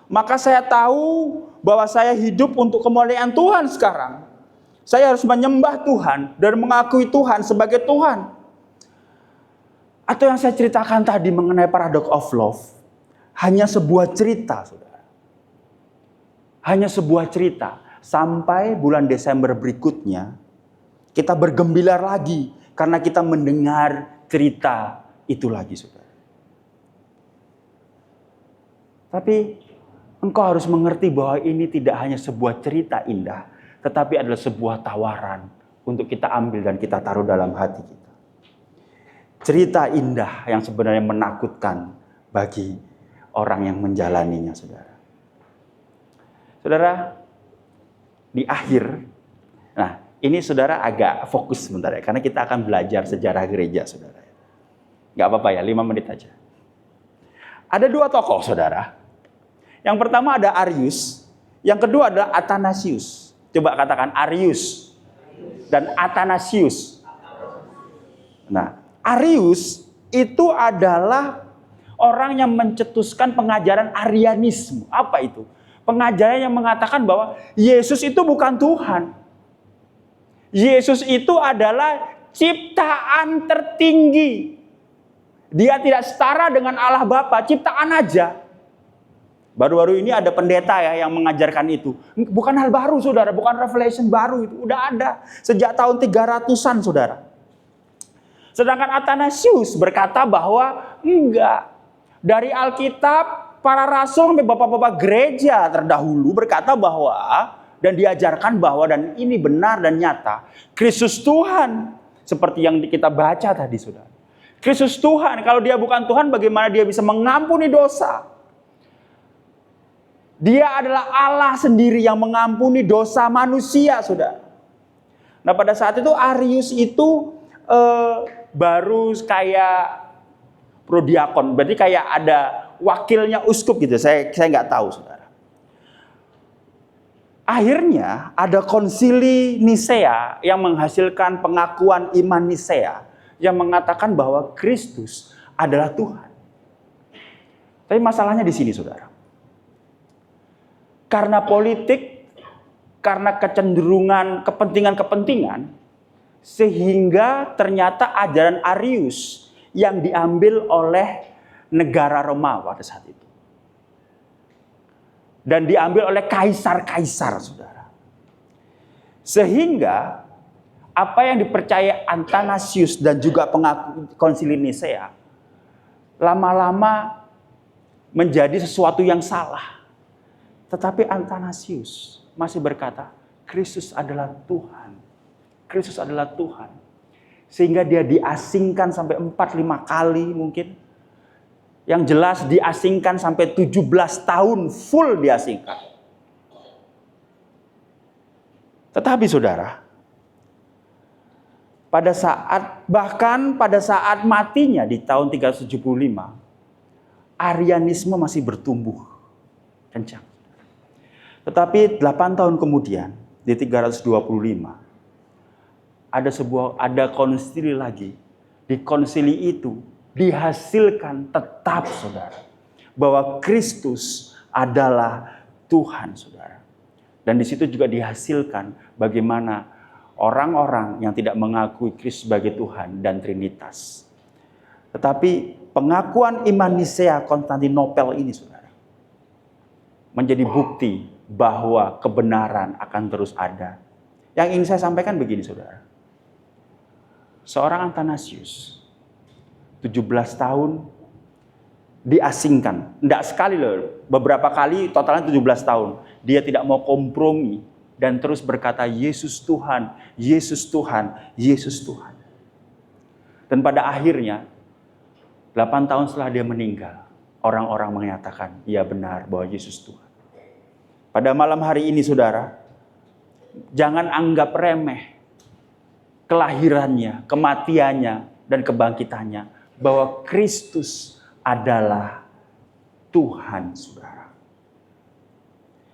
maka saya tahu bahwa saya hidup untuk kemuliaan Tuhan sekarang. Saya harus menyembah Tuhan dan mengakui Tuhan sebagai Tuhan. Atau yang saya ceritakan tadi mengenai paradox of love, hanya sebuah cerita, saudara. Hanya sebuah cerita. Sampai bulan Desember berikutnya, kita bergembira lagi karena kita mendengar cerita itu lagi, saudara. Tapi engkau harus mengerti bahwa ini tidak hanya sebuah cerita indah, tetapi adalah sebuah tawaran untuk kita ambil dan kita taruh dalam hati kita. Cerita indah yang sebenarnya menakutkan bagi orang yang menjalaninya, saudara. Saudara, di akhir, nah ini saudara agak fokus sebentar ya, karena kita akan belajar sejarah gereja, saudara. Gak apa-apa ya, 5 menit aja. Ada 2 tokoh, saudara. Yang pertama ada Arius, yang kedua adalah Athanasius. Coba katakan Arius dan Athanasius. Nah, Arius itu adalah orang yang mencetuskan pengajaran Arianisme. Apa itu? Pengajaran yang mengatakan bahwa Yesus itu bukan Tuhan. Yesus itu adalah ciptaan tertinggi. Dia tidak setara dengan Allah Bapa, ciptaan aja. Baru-baru ini ada pendeta ya yang mengajarkan itu. Bukan hal baru, saudara, bukan revelation baru, itu udah ada sejak tahun 300-an, saudara. Sedangkan Athanasius berkata bahwa enggak. Dari Alkitab, para rasul sampai bapak-bapak gereja terdahulu berkata bahwa dan diajarkan bahwa, dan ini benar dan nyata, Kristus Tuhan. Seperti yang kita baca tadi, saudara. Kristus Tuhan, kalau dia bukan Tuhan, bagaimana dia bisa mengampuni dosa? Dia adalah Allah sendiri yang mengampuni dosa manusia, saudara. Nah, pada saat itu Arius itu baru kayak prodiakon, berarti kayak ada wakilnya uskup gitu. Saya nggak tahu, saudara. Akhirnya ada konsili Nisea yang menghasilkan pengakuan iman Nisea yang mengatakan bahwa Kristus adalah Tuhan. Tapi masalahnya di sini, saudara. Karena politik, karena kecenderungan kepentingan-kepentingan, sehingga ternyata ajaran Arius yang diambil oleh negara Romawi pada saat itu. Dan diambil oleh kaisar-kaisar, saudara. Sehingga apa yang dipercaya Athanasius dan juga pengaku konsili Nisea lama-lama menjadi sesuatu yang salah. Tetapi Athanasius masih berkata, Kristus adalah Tuhan. Kristus adalah Tuhan. Sehingga dia diasingkan sampai 4-5 kali mungkin. Yang jelas diasingkan sampai 17 tahun full diasingkan. Tetapi saudara, bahkan pada saat matinya di tahun 375, Arianisme masih bertumbuh kencang. Tetapi 8 tahun kemudian di 325 ada konsili lagi. Di konsili itu dihasilkan tetap, saudara, bahwa Kristus adalah Tuhan, saudara. Dan di situ juga dihasilkan bagaimana orang-orang yang tidak mengakui Kristus sebagai Tuhan dan Trinitas. Tetapi pengakuan iman Nisea Konstantinopel ini, saudara, menjadi bukti bahwa kebenaran akan terus ada. Yang ingin saya sampaikan begini, saudara. Seorang Athanasius, 17 tahun diasingkan. Tidak sekali loh, beberapa kali, totalnya 17 tahun. Dia tidak mau kompromi dan terus berkata, Yesus Tuhan, Yesus Tuhan, Yesus Tuhan. Dan pada akhirnya, 8 tahun setelah dia meninggal, orang-orang menyatakan, ya benar bahwa Yesus Tuhan. Pada malam hari ini, saudara, jangan anggap remeh kelahirannya, kematiannya, dan kebangkitannya. Bahwa Kristus adalah Tuhan, saudara.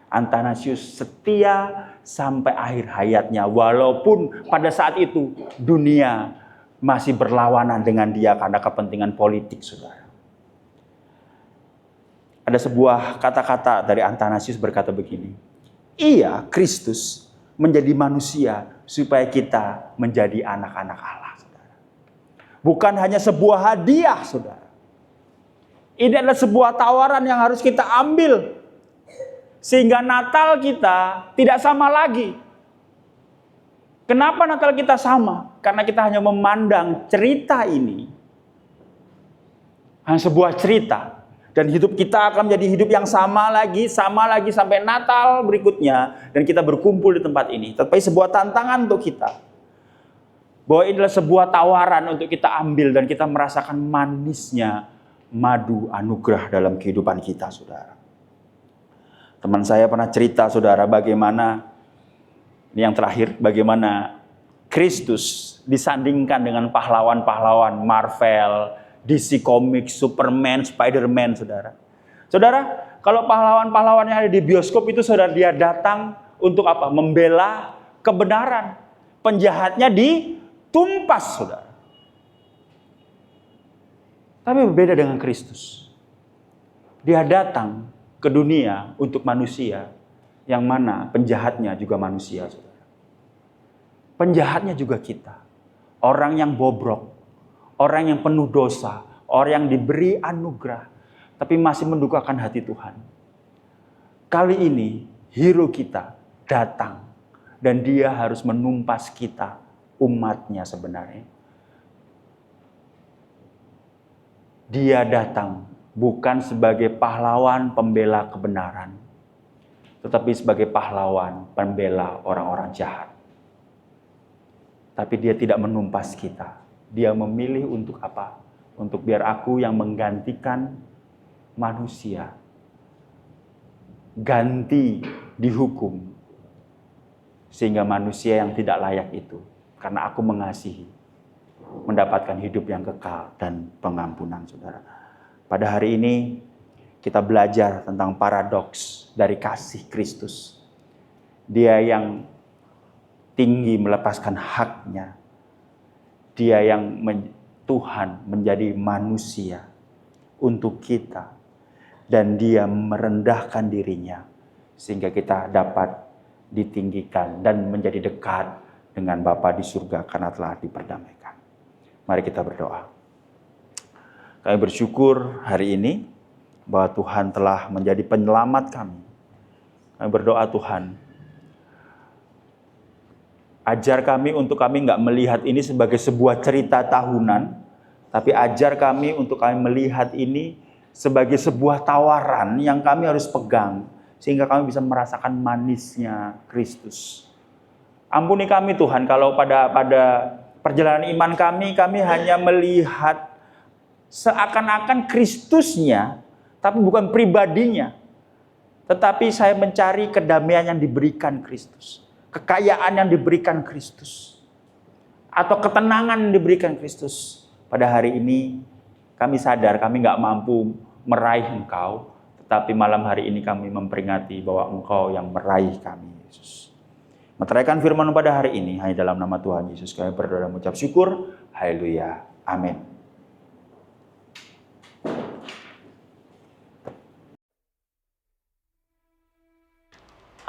Athanasius setia sampai akhir hayatnya. Walaupun pada saat itu dunia masih berlawanan dengan dia karena kepentingan politik, saudara. Ada sebuah kata-kata dari Athanasius berkata begini. Ia, Kristus, menjadi manusia supaya kita menjadi anak-anak Allah, saudara. Bukan hanya sebuah hadiah, saudara. Ini adalah sebuah tawaran yang harus kita ambil. Sehingga Natal kita tidak sama lagi. Kenapa Natal kita sama? Karena kita hanya memandang cerita ini hanya sebuah cerita. Dan hidup kita akan menjadi hidup yang sama lagi sampai Natal berikutnya. Dan kita berkumpul di tempat ini. Tetapi sebuah tantangan untuk kita. Bahwa ini adalah sebuah tawaran untuk kita ambil dan kita merasakan manisnya madu anugerah dalam kehidupan kita, saudara. Teman saya pernah cerita, saudara, bagaimana, ini yang terakhir, bagaimana Kristus disandingkan dengan pahlawan-pahlawan Marvel, DC Comics, Superman, Spider-Man, saudara. Saudara, kalau pahlawan-pahlawan yang ada di bioskop itu, saudara, dia datang untuk apa? Membela kebenaran. Penjahatnya ditumpas, saudara. Tapi berbeda dengan Kristus. Dia datang ke dunia untuk manusia, yang mana penjahatnya juga manusia, saudara. Penjahatnya juga kita. Orang yang bobrok, orang yang penuh dosa, orang yang diberi anugerah, tapi masih mendukakan hati Tuhan. Kali ini, hero kita datang, dan dia harus menumpas kita, umatnya sebenarnya. Dia datang bukan sebagai pahlawan pembela kebenaran, tetapi sebagai pahlawan pembela orang-orang jahat. Tapi dia tidak menumpas kita. Dia memilih untuk apa? Untuk biar aku yang menggantikan manusia. Ganti dihukum. Sehingga manusia yang tidak layak itu, karena aku mengasihi, mendapatkan hidup yang kekal dan pengampunan, saudara. Pada hari ini kita belajar tentang paradoks dari kasih Kristus. Dia yang tinggi melepaskan haknya. Dia yang Tuhan menjadi manusia untuk kita. Dan dia merendahkan dirinya sehingga kita dapat ditinggikan dan menjadi dekat dengan Bapa di surga karena telah diperdamaikan. Mari kita berdoa. Kami bersyukur hari ini bahwa Tuhan telah menjadi penyelamat kami. Kami berdoa, Tuhan, ajar kami untuk kami nggak melihat ini sebagai sebuah cerita tahunan, tapi ajar kami untuk kami melihat ini sebagai sebuah tawaran yang kami harus pegang, sehingga kami bisa merasakan manisnya Kristus. Ampuni kami, Tuhan, kalau pada perjalanan iman kami hanya melihat seakan-akan Kristusnya, tapi bukan pribadinya. Tetapi saya mencari kedamaian yang diberikan Kristus. Kekayaan yang diberikan Kristus. Atau ketenangan yang diberikan Kristus. Pada hari ini kami sadar kami nggak mampu meraih Engkau. Tetapi malam hari ini kami memperingati bahwa Engkau yang meraih kami, Yesus. Meteraikan firman pada hari ini hanya dalam nama Tuhan Yesus kami berdoa dan mengucap syukur. Haleluya. Amin.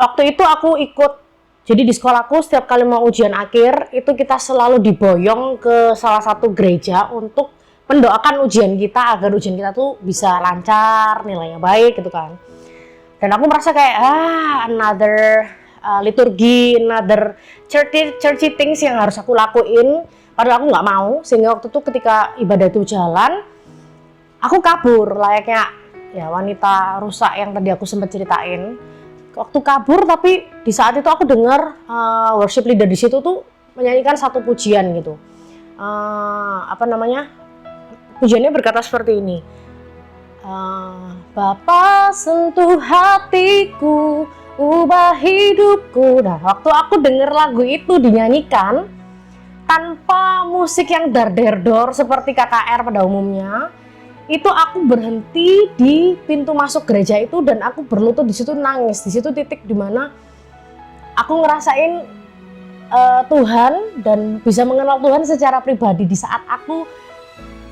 Waktu itu aku ikut, jadi di sekolahku setiap kali mau ujian akhir itu kita selalu diboyong ke salah satu gereja untuk mendoakan ujian kita agar ujian kita tuh bisa lancar, nilainya baik gitu kan. Dan aku merasa kayak another liturgi, another churchy things yang harus aku lakuin. Padahal aku nggak mau, sehingga waktu itu ketika ibadah itu jalan, aku kabur layaknya ya wanita rusak yang tadi aku sempat ceritain. Waktu kabur, tapi di saat itu aku dengar worship leader di situ tuh menyanyikan satu pujian gitu. Pujiannya berkata seperti ini. Bapa sentuh hatiku, ubah hidupku. Nah, waktu aku dengar lagu itu dinyanyikan tanpa musik yang dar-der-dor seperti KKR pada umumnya, itu aku berhenti di pintu masuk gereja itu dan aku berlutut di situ nangis. Di situ titik dimana aku ngerasain Tuhan dan bisa mengenal Tuhan secara pribadi di saat aku,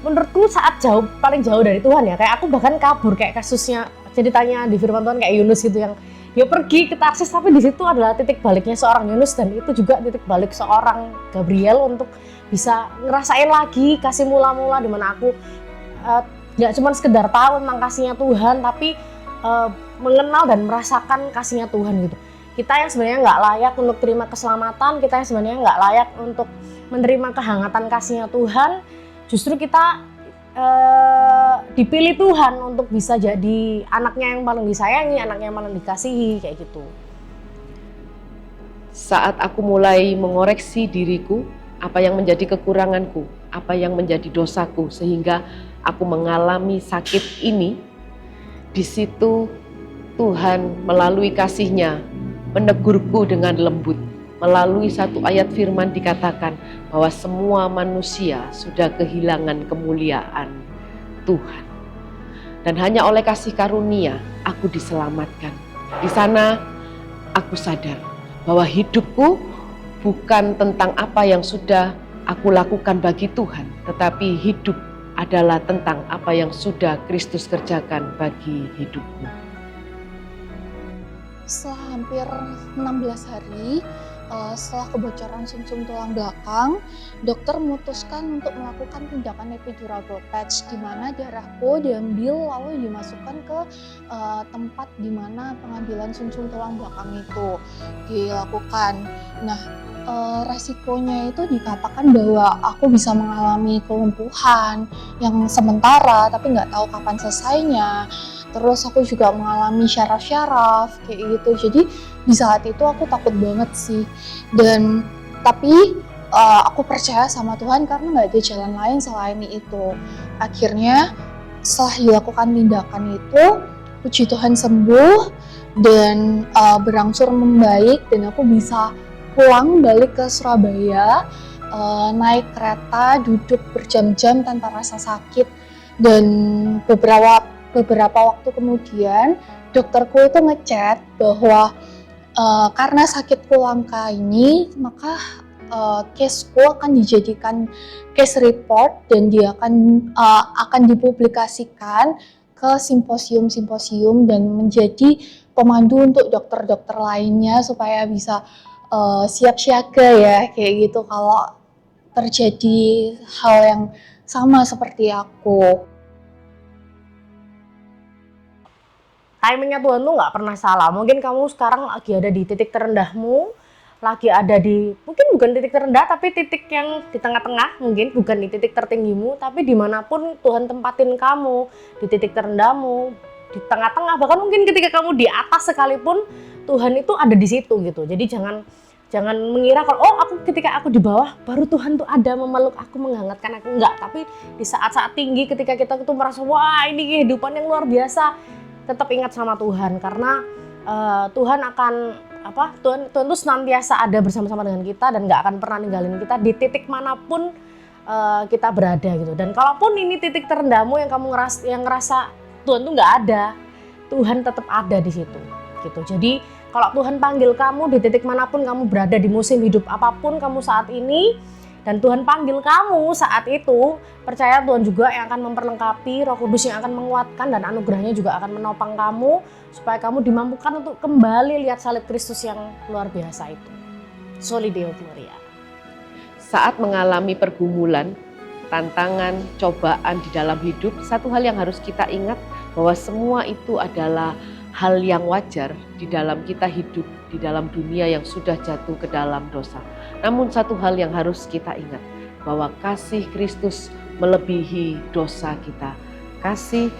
menurutku saat paling jauh dari Tuhan ya. Kayak aku bahkan kabur, kayak kasusnya ceritanya di firman Tuhan kayak Yunus gitu yang dia pergi ke Tarsis, tapi di situ adalah titik baliknya seorang Yunus, dan itu juga titik balik seorang Gabriel untuk bisa ngerasain lagi kasih mula-mula, dimana aku nggak cuma sekedar tahu tentang kasihnya Tuhan, tapi mengenal dan merasakan kasihnya Tuhan gitu. Kita yang sebenarnya nggak layak untuk terima keselamatan, kita yang sebenarnya nggak layak untuk menerima kehangatan kasihnya Tuhan, justru kita dipilih Tuhan untuk bisa jadi anaknya yang paling disayangi, anaknya yang paling dikasihi, kayak gitu. Saat aku mulai mengoreksi diriku, apa yang menjadi kekuranganku, apa yang menjadi dosaku, sehingga aku mengalami sakit ini, di situ Tuhan melalui kasih-Nya menegurku dengan lembut. Melalui satu ayat firman dikatakan bahwa semua manusia sudah kehilangan kemuliaan Tuhan. Dan hanya oleh kasih karunia aku diselamatkan. Di sana aku sadar bahwa hidupku bukan tentang apa yang sudah aku lakukan bagi Tuhan, tetapi hidup adalah tentang apa yang sudah Kristus kerjakan bagi hidupku. Setelah hampir 16 hari, setelah kebocoran sumsum tulang belakang, dokter memutuskan untuk melakukan tindakan epidural blood patch, di mana darahku diambil lalu dimasukkan ke tempat di mana pengambilan sumsum tulang belakang itu dilakukan. Nah, resikonya itu dikatakan bahwa aku bisa mengalami kelumpuhan yang sementara, tapi nggak tahu kapan selesainya. Terus aku juga mengalami syaraf-syaraf kayak gitu. Jadi di saat itu aku takut banget sih. Tapi aku percaya sama Tuhan karena nggak ada jalan lain selain itu. Akhirnya setelah dilakukan tindakan itu, puji Tuhan sembuh dan berangsur membaik, dan aku bisa pulang balik ke Surabaya, naik kereta, duduk berjam-jam tanpa rasa sakit. Dan beberapa waktu kemudian dokterku itu ngechat bahwa karena sakitku langka ini, maka caseku akan dijadikan case report dan dia akan dipublikasikan ke simposium-simposium dan menjadi pemandu untuk dokter-dokter lainnya supaya bisa siap siaga ya kayak gitu kalau terjadi hal yang sama seperti aku. Timingnya Tuhan tuh nggak pernah salah. Mungkin kamu sekarang lagi ada di titik terendahmu, lagi ada di, mungkin bukan titik terendah, tapi titik yang di tengah-tengah, mungkin bukan di titik tertinggimu, tapi dimanapun Tuhan tempatin kamu, di titik terendahmu, di tengah-tengah, bahkan mungkin ketika kamu di atas sekalipun, Tuhan itu ada di situ gitu. Jadi jangan mengira kalau ketika aku di bawah baru Tuhan tuh ada memeluk aku, menghangatkan aku, enggak. Tapi di saat-saat tinggi ketika kita tuh merasa wah ini kehidupan yang luar biasa, tetap ingat sama Tuhan karena Tuhan akan Tuhan tuh senantiasa ada bersama-sama dengan kita dan nggak akan pernah ninggalin kita di titik manapun kita berada gitu. Dan kalaupun ini titik terendahmu yang kamu ngerasa Tuhan tuh nggak ada, Tuhan tetap ada di situ gitu. Jadi kalau Tuhan panggil kamu di titik manapun kamu berada, di musim hidup apapun kamu saat ini, dan Tuhan panggil kamu saat itu, percaya Tuhan juga yang akan memperlengkapi, Roh Kudus yang akan menguatkan, dan anugerahnya juga akan menopang kamu supaya kamu dimampukan untuk kembali lihat salib Kristus yang luar biasa itu. Soli Deo Gloria. Saat mengalami pergumulan, tantangan, cobaan di dalam hidup, satu hal yang harus kita ingat bahwa semua itu adalah hal yang wajar di dalam kita hidup di dalam dunia yang sudah jatuh ke dalam dosa. Namun satu hal yang harus kita ingat, bahwa kasih Kristus melebihi dosa kita. Kasih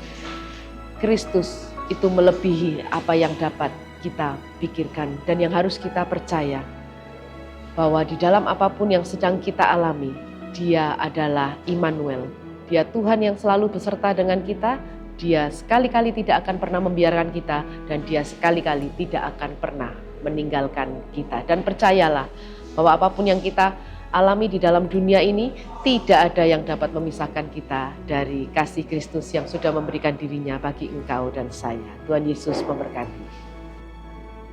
Kristus itu melebihi apa yang dapat kita pikirkan, dan yang harus kita percaya bahwa di dalam apapun yang sedang kita alami, Dia adalah Immanuel. Dia Tuhan yang selalu beserta dengan kita. Dia sekali-kali tidak akan pernah membiarkan kita, dan Dia sekali-kali tidak akan pernah meninggalkan kita. Dan percayalah bahwa apapun yang kita alami di dalam dunia ini, tidak ada yang dapat memisahkan kita dari kasih Kristus yang sudah memberikan dirinya bagi engkau dan saya. Tuhan Yesus memberkati.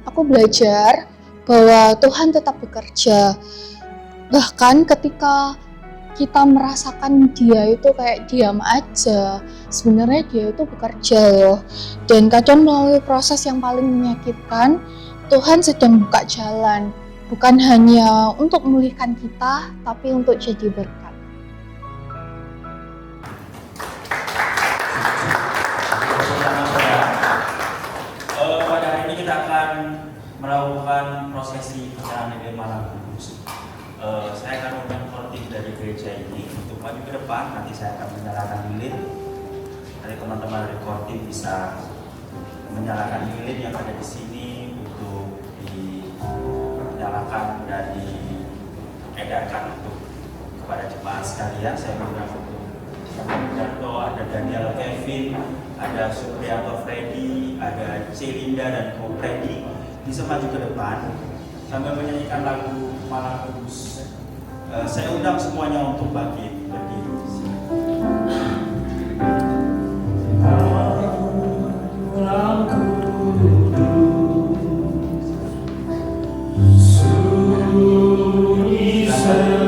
Aku belajar bahwa Tuhan tetap bekerja. Bahkan ketika kita merasakan dia itu kayak diam aja, sebenarnya dia itu bekerja loh. Dan kadang melalui proses yang paling menyakitkan, Tuhan sedang buka jalan, bukan hanya untuk memulihkan kita, tapi untuk jadi berkat. Pada hari ini kita akan melakukan prosesi pecahan lilin malam kudus. Saya akan mengundang khotib dari gereja ini untuk maju ke depan. Nanti saya akan menyalakan lilin. Nanti teman-teman dari khotib bisa menyalakan lilin yang ada di sini untuk dinyalakan dan diedarkan untuk kepada jemaat sekalian. Saya mengundang untuk Darto, ada Daniel Kevin, ada Supriyanto Freddy, ada Celinda dan Ko Freddy bisa maju ke depan sambil menyanyikan lagu Malam Kudus. Saya undang semuanya untuk bangkit berdiri di sini. Malam Kudus, sunyi senyap.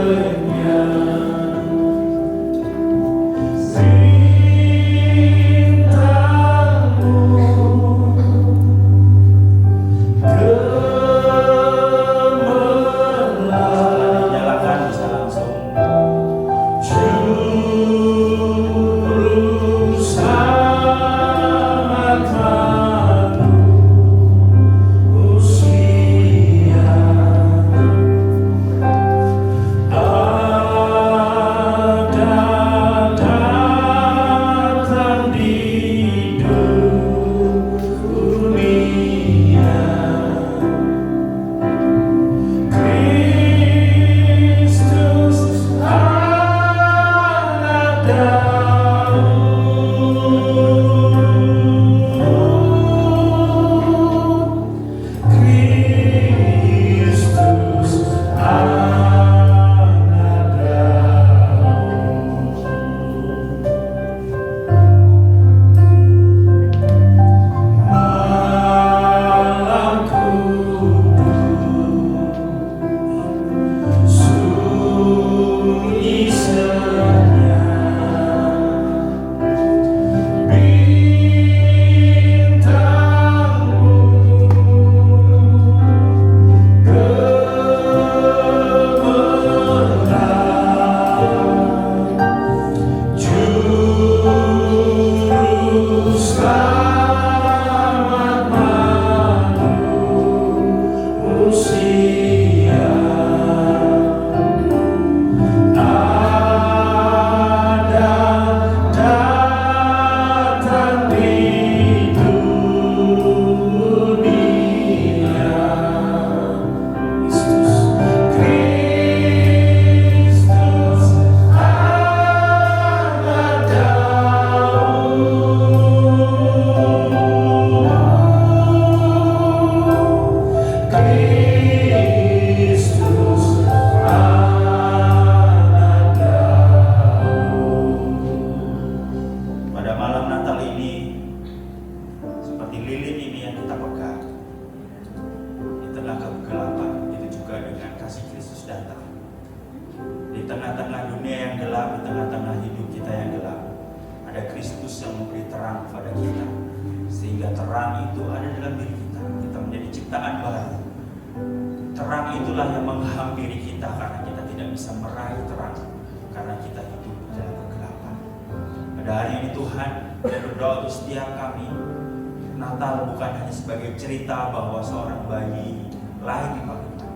Cerita bahwa seorang bayi lahir di Magetan,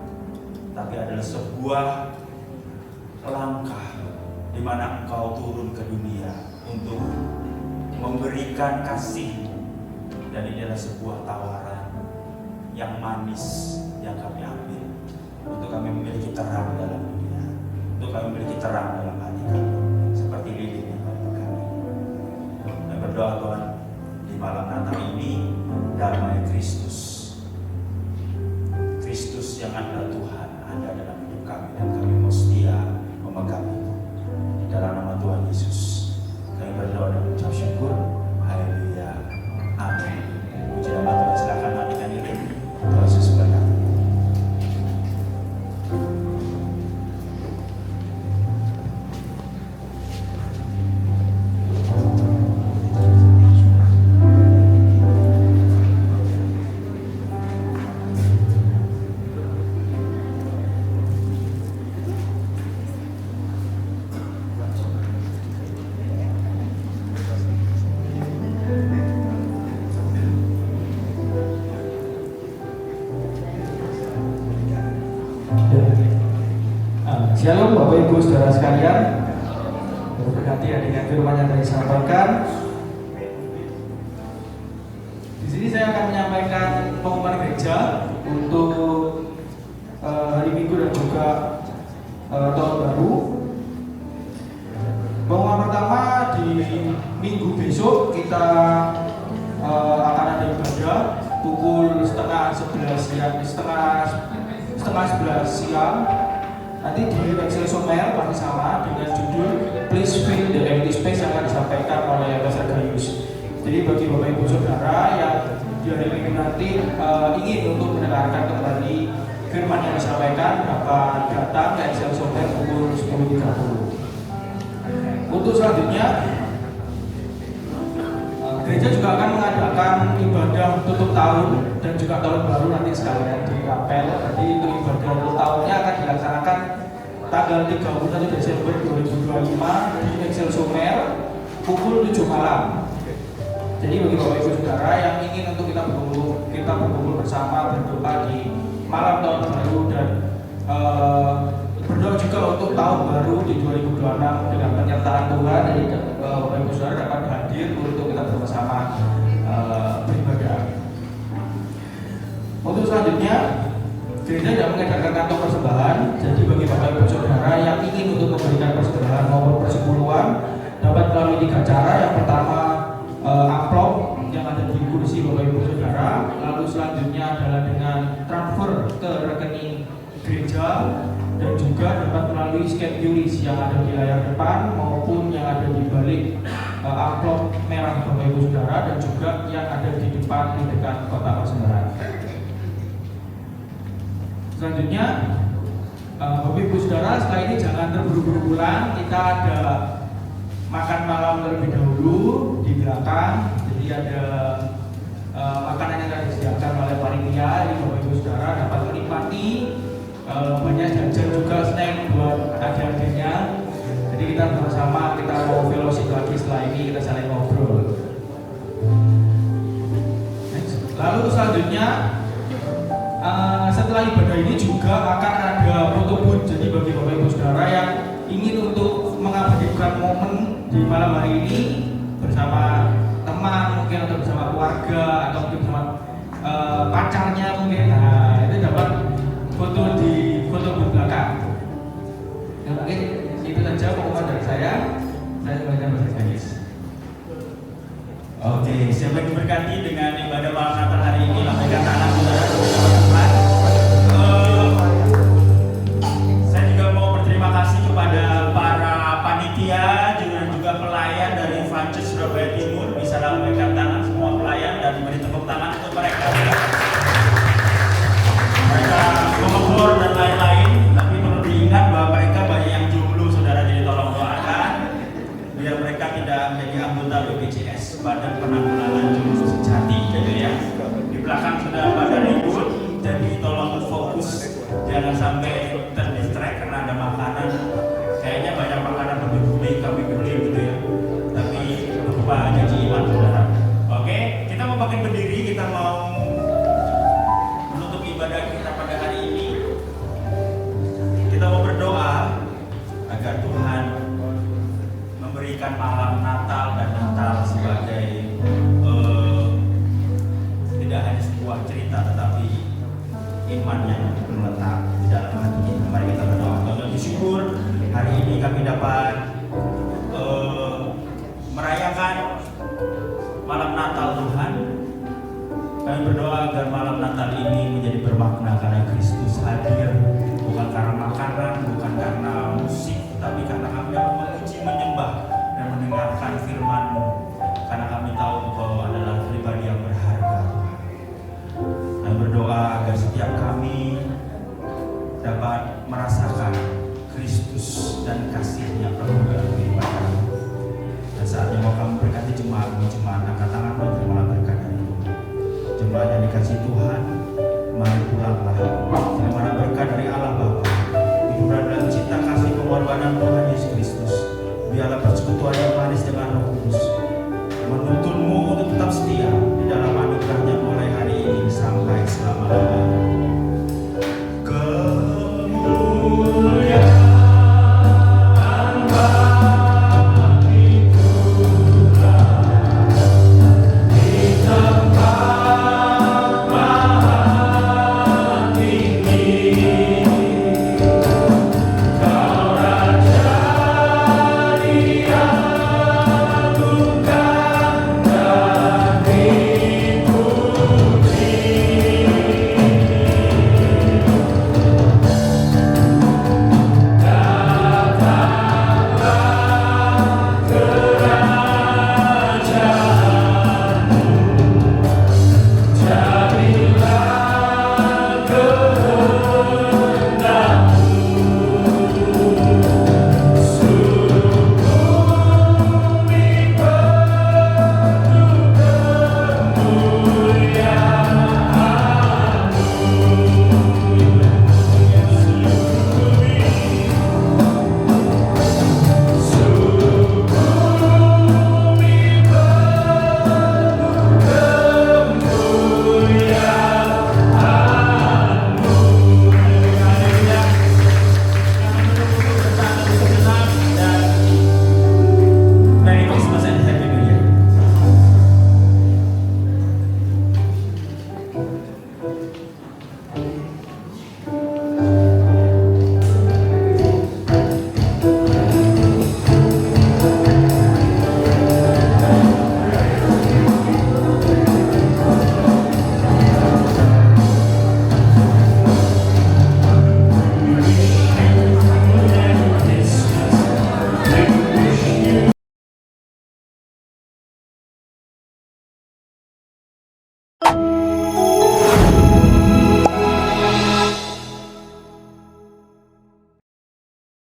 tapi adalah sebuah langkah di mana Engkau turun ke dunia untuk memberikan kasih-Mu, dan ini adalah sebuah tawaran yang manis yang kami ambil untuk kami memiliki terang dalam dunia, untuk kami memiliki terang dalam hati kami seperti lilin yang kami pegangi. Dan berdoa Tuhan, di malam Natal ini damai Kristus yang adalah Tuhan ada dalam hidup kami, dan kami mau setia memegang itu. Dalam nama Tuhan Yesus kami berdoa dan mengucap syukur. Haleluya, amin. Puji nama Tuhan. Silakan matikan lilin. Tuhan Yesus berkati. Shalom Bapak Ibu Saudara sekalian, berkati dengan firman yang tadi disampaikan. Di sini saya akan menyampaikan pengumuman gereja untuk hari Minggu dan juga tahun baru. Pengumuman pertama, di Minggu besok kita akan ada ibadah pukul setengah 11 siang. Nanti di Excel Somer masih sama dengan judul Please Fill the Empty Space yang akan disampaikan oleh Pastor Gayus. Jadi bagi Bapak Ibu Saudara yang di hari Minggu nanti ingin untuk mendengarkan kembali firman yang disampaikan, dapat datang ke Excel Somer pukul 10.30. Untuk selanjutnya, gereja juga akan mengadakan ibadah tutup tahun dan juga tahun baru nanti sekalian di Kapel. Jadi untuk ibadah tutup tahunnya akan dilaksanakan tanggal 31 Desember 2025 di Excel Somer pukul 7 malam. Jadi bagi Bapak Ibu Saudara yang ingin untuk kita berkumpul bersama, berdoa di malam tahun baru dan berdoa juga untuk tahun baru di 2026 dengan penyertaan Tuhan. Jadi Bapak Ibu Saudara dapat hadir untuk kita bersama beribadah. Untuk selanjutnya, gereja tidak mengadakan kantong persembahan. Jadi bagi Bapak Ibu Saudara yang ingin untuk memberikan persembahan maupun persepuluhan dapat melalui 3 cara. Yang pertama, amplop yang ada di kursi Bapak Ibu Saudara. Lalu selanjutnya adalah dengan transfer ke rekening gereja, dan juga dapat melalui scan QRIS yang ada di layar depan maupun yang ada di balik amplop merah Bapak Ibu Saudara, dan juga yang ada di depan di dekat kotak persembahan. Selanjutnya, Bapak Ibu Saudara, setelah ini jangan terburu-buru pulang. Kita ada makan malam terlebih dahulu di belakang. Jadi ada makanan yang akan disediakan oleh panitia. Jadi Bapak Ibu Saudara dapat menikmati banyak jajan juga snack buat adik-adiknya. Jadi kita bersama, kita mau fellowship lagi setelah ini, kita saling ngobrol. Lalu selanjutnya, setelah ibadah ini juga akan ada foto booth. Jadi bagi Bapak Ibu Saudara yang ingin untuk mengabadikan momen di malam hari ini bersama teman, mungkin atau bersama keluarga, atau mungkin bersama pacarnya mungkin, nah itu dapat foto di foto booth belakang. Ya, mungkin itu saja pengumuman dari saya. Saya kembalikan Pastor Gayus. Oke, siapa yang diberkati dengan ibadah malam Natal hari ini? Lambaikan tangan saudara, Tuhan. Saya juga mau berterima kasih kepada para panitia dan juga pelayan dari Evangelis Surabaya Timur. Bisa lambaikan tangan semua pelayan dan beri tepuk tangan untuk mereka. Mereka mengebor dan lain-lain, tapi perlu diingat bahwa mereka banyak yang jomblo, saudara. Jadi tolong doakan biar mereka tidak menjadi anggota BPJS, Badan Penanggulangan Jomblo Sejati, gitu ya. Di belakang sudah pada ribut, jadi tolong fokus, jangan sampai terdistract karena ada makanan. Kayaknya banyak makanan berguling, kami guling gitu ya. Tapi lupa janji iman, saudara. Oke, kita mau pakai berdiri, kita mau menutup ibadah kita pada hari ini. Kita mau berdoa agar Tuhan memberikan malam Natal dan Natal sebagai tidak hanya sebuah cerita, tetapi iman yang menetap di dalam hati kita. Mari kita berdoa. Tuhan bersyukur hari ini kami dapat merayakan malam Natal Tuhan. Kami berdoa agar malam Natal ini menjadi bermakna karena Kristus hadir, bukan karena makanan, bukan karena musik, tapi karena kami mau memuji, menyembah, dan mendengarkan firman-Mu. Karena kami tahu Engkau adalah pribadi yang berharga. Kami berdoa agar setiap kami dapat merasakan Kristus dan kasih-Nya penuh dalam kehidupan kami. Dan saatnya mau kami berkati jemaat-Mu, jemaat angkat tangan-Mu, terimalah berkat dari Tuhan. Jemaat yang dikasih Tuhan, mari pulanglah. Terimalah berkat dari Allah Bapa, hiburan dan cinta kasih pengorbanan Tuhan Yesus Kristus. Biarlah persekutuan yang manis dengan Roh Kudus menuntunmu untuk tetap setia